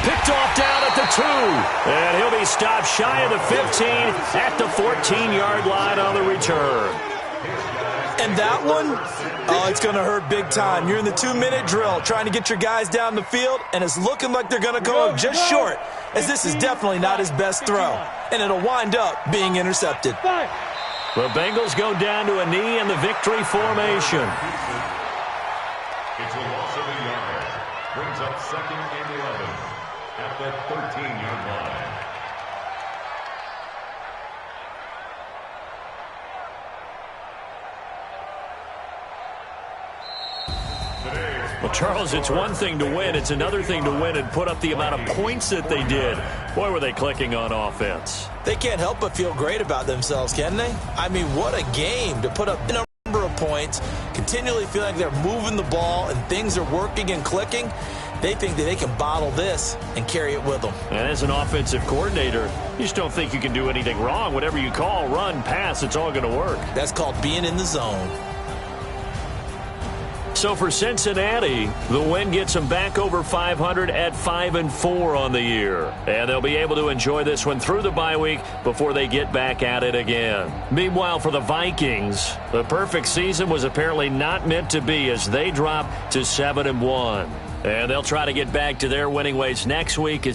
Picked off down at the 2. And he'll be stopped shy of the 15 at the 14-yard line on the return. And that one, it's going to hurt big time. You're in the 2-minute drill trying to get your guys down the field, and it's looking like they're going to go up just short, as this is definitely not his best throw. And it'll wind up being intercepted. The Bengals go down to a knee in the victory formation. It's a loss of a yard. Brings up 2nd and 11 at the 13-yard line. Well, Charles, it's one thing to win. It's another thing to win and put up the amount of points that they did. Boy, were they clicking on offense. They can't help but feel great about themselves, can they? I mean, what a game to put up a number of points, continually feel like they're moving the ball and things are working and clicking. They think that they can bottle this and carry it with them. And as an offensive coordinator, you just don't think you can do anything wrong. Whatever you call, run, pass, it's all going to work. That's called being in the zone. So for Cincinnati, the win gets them back over 500 at 5-4 on the year. And they'll be able to enjoy this one through the bye week before they get back at it again. Meanwhile, for the Vikings, the perfect season was apparently not meant to be as they drop to 7-1. And they'll try to get back to their winning ways next week.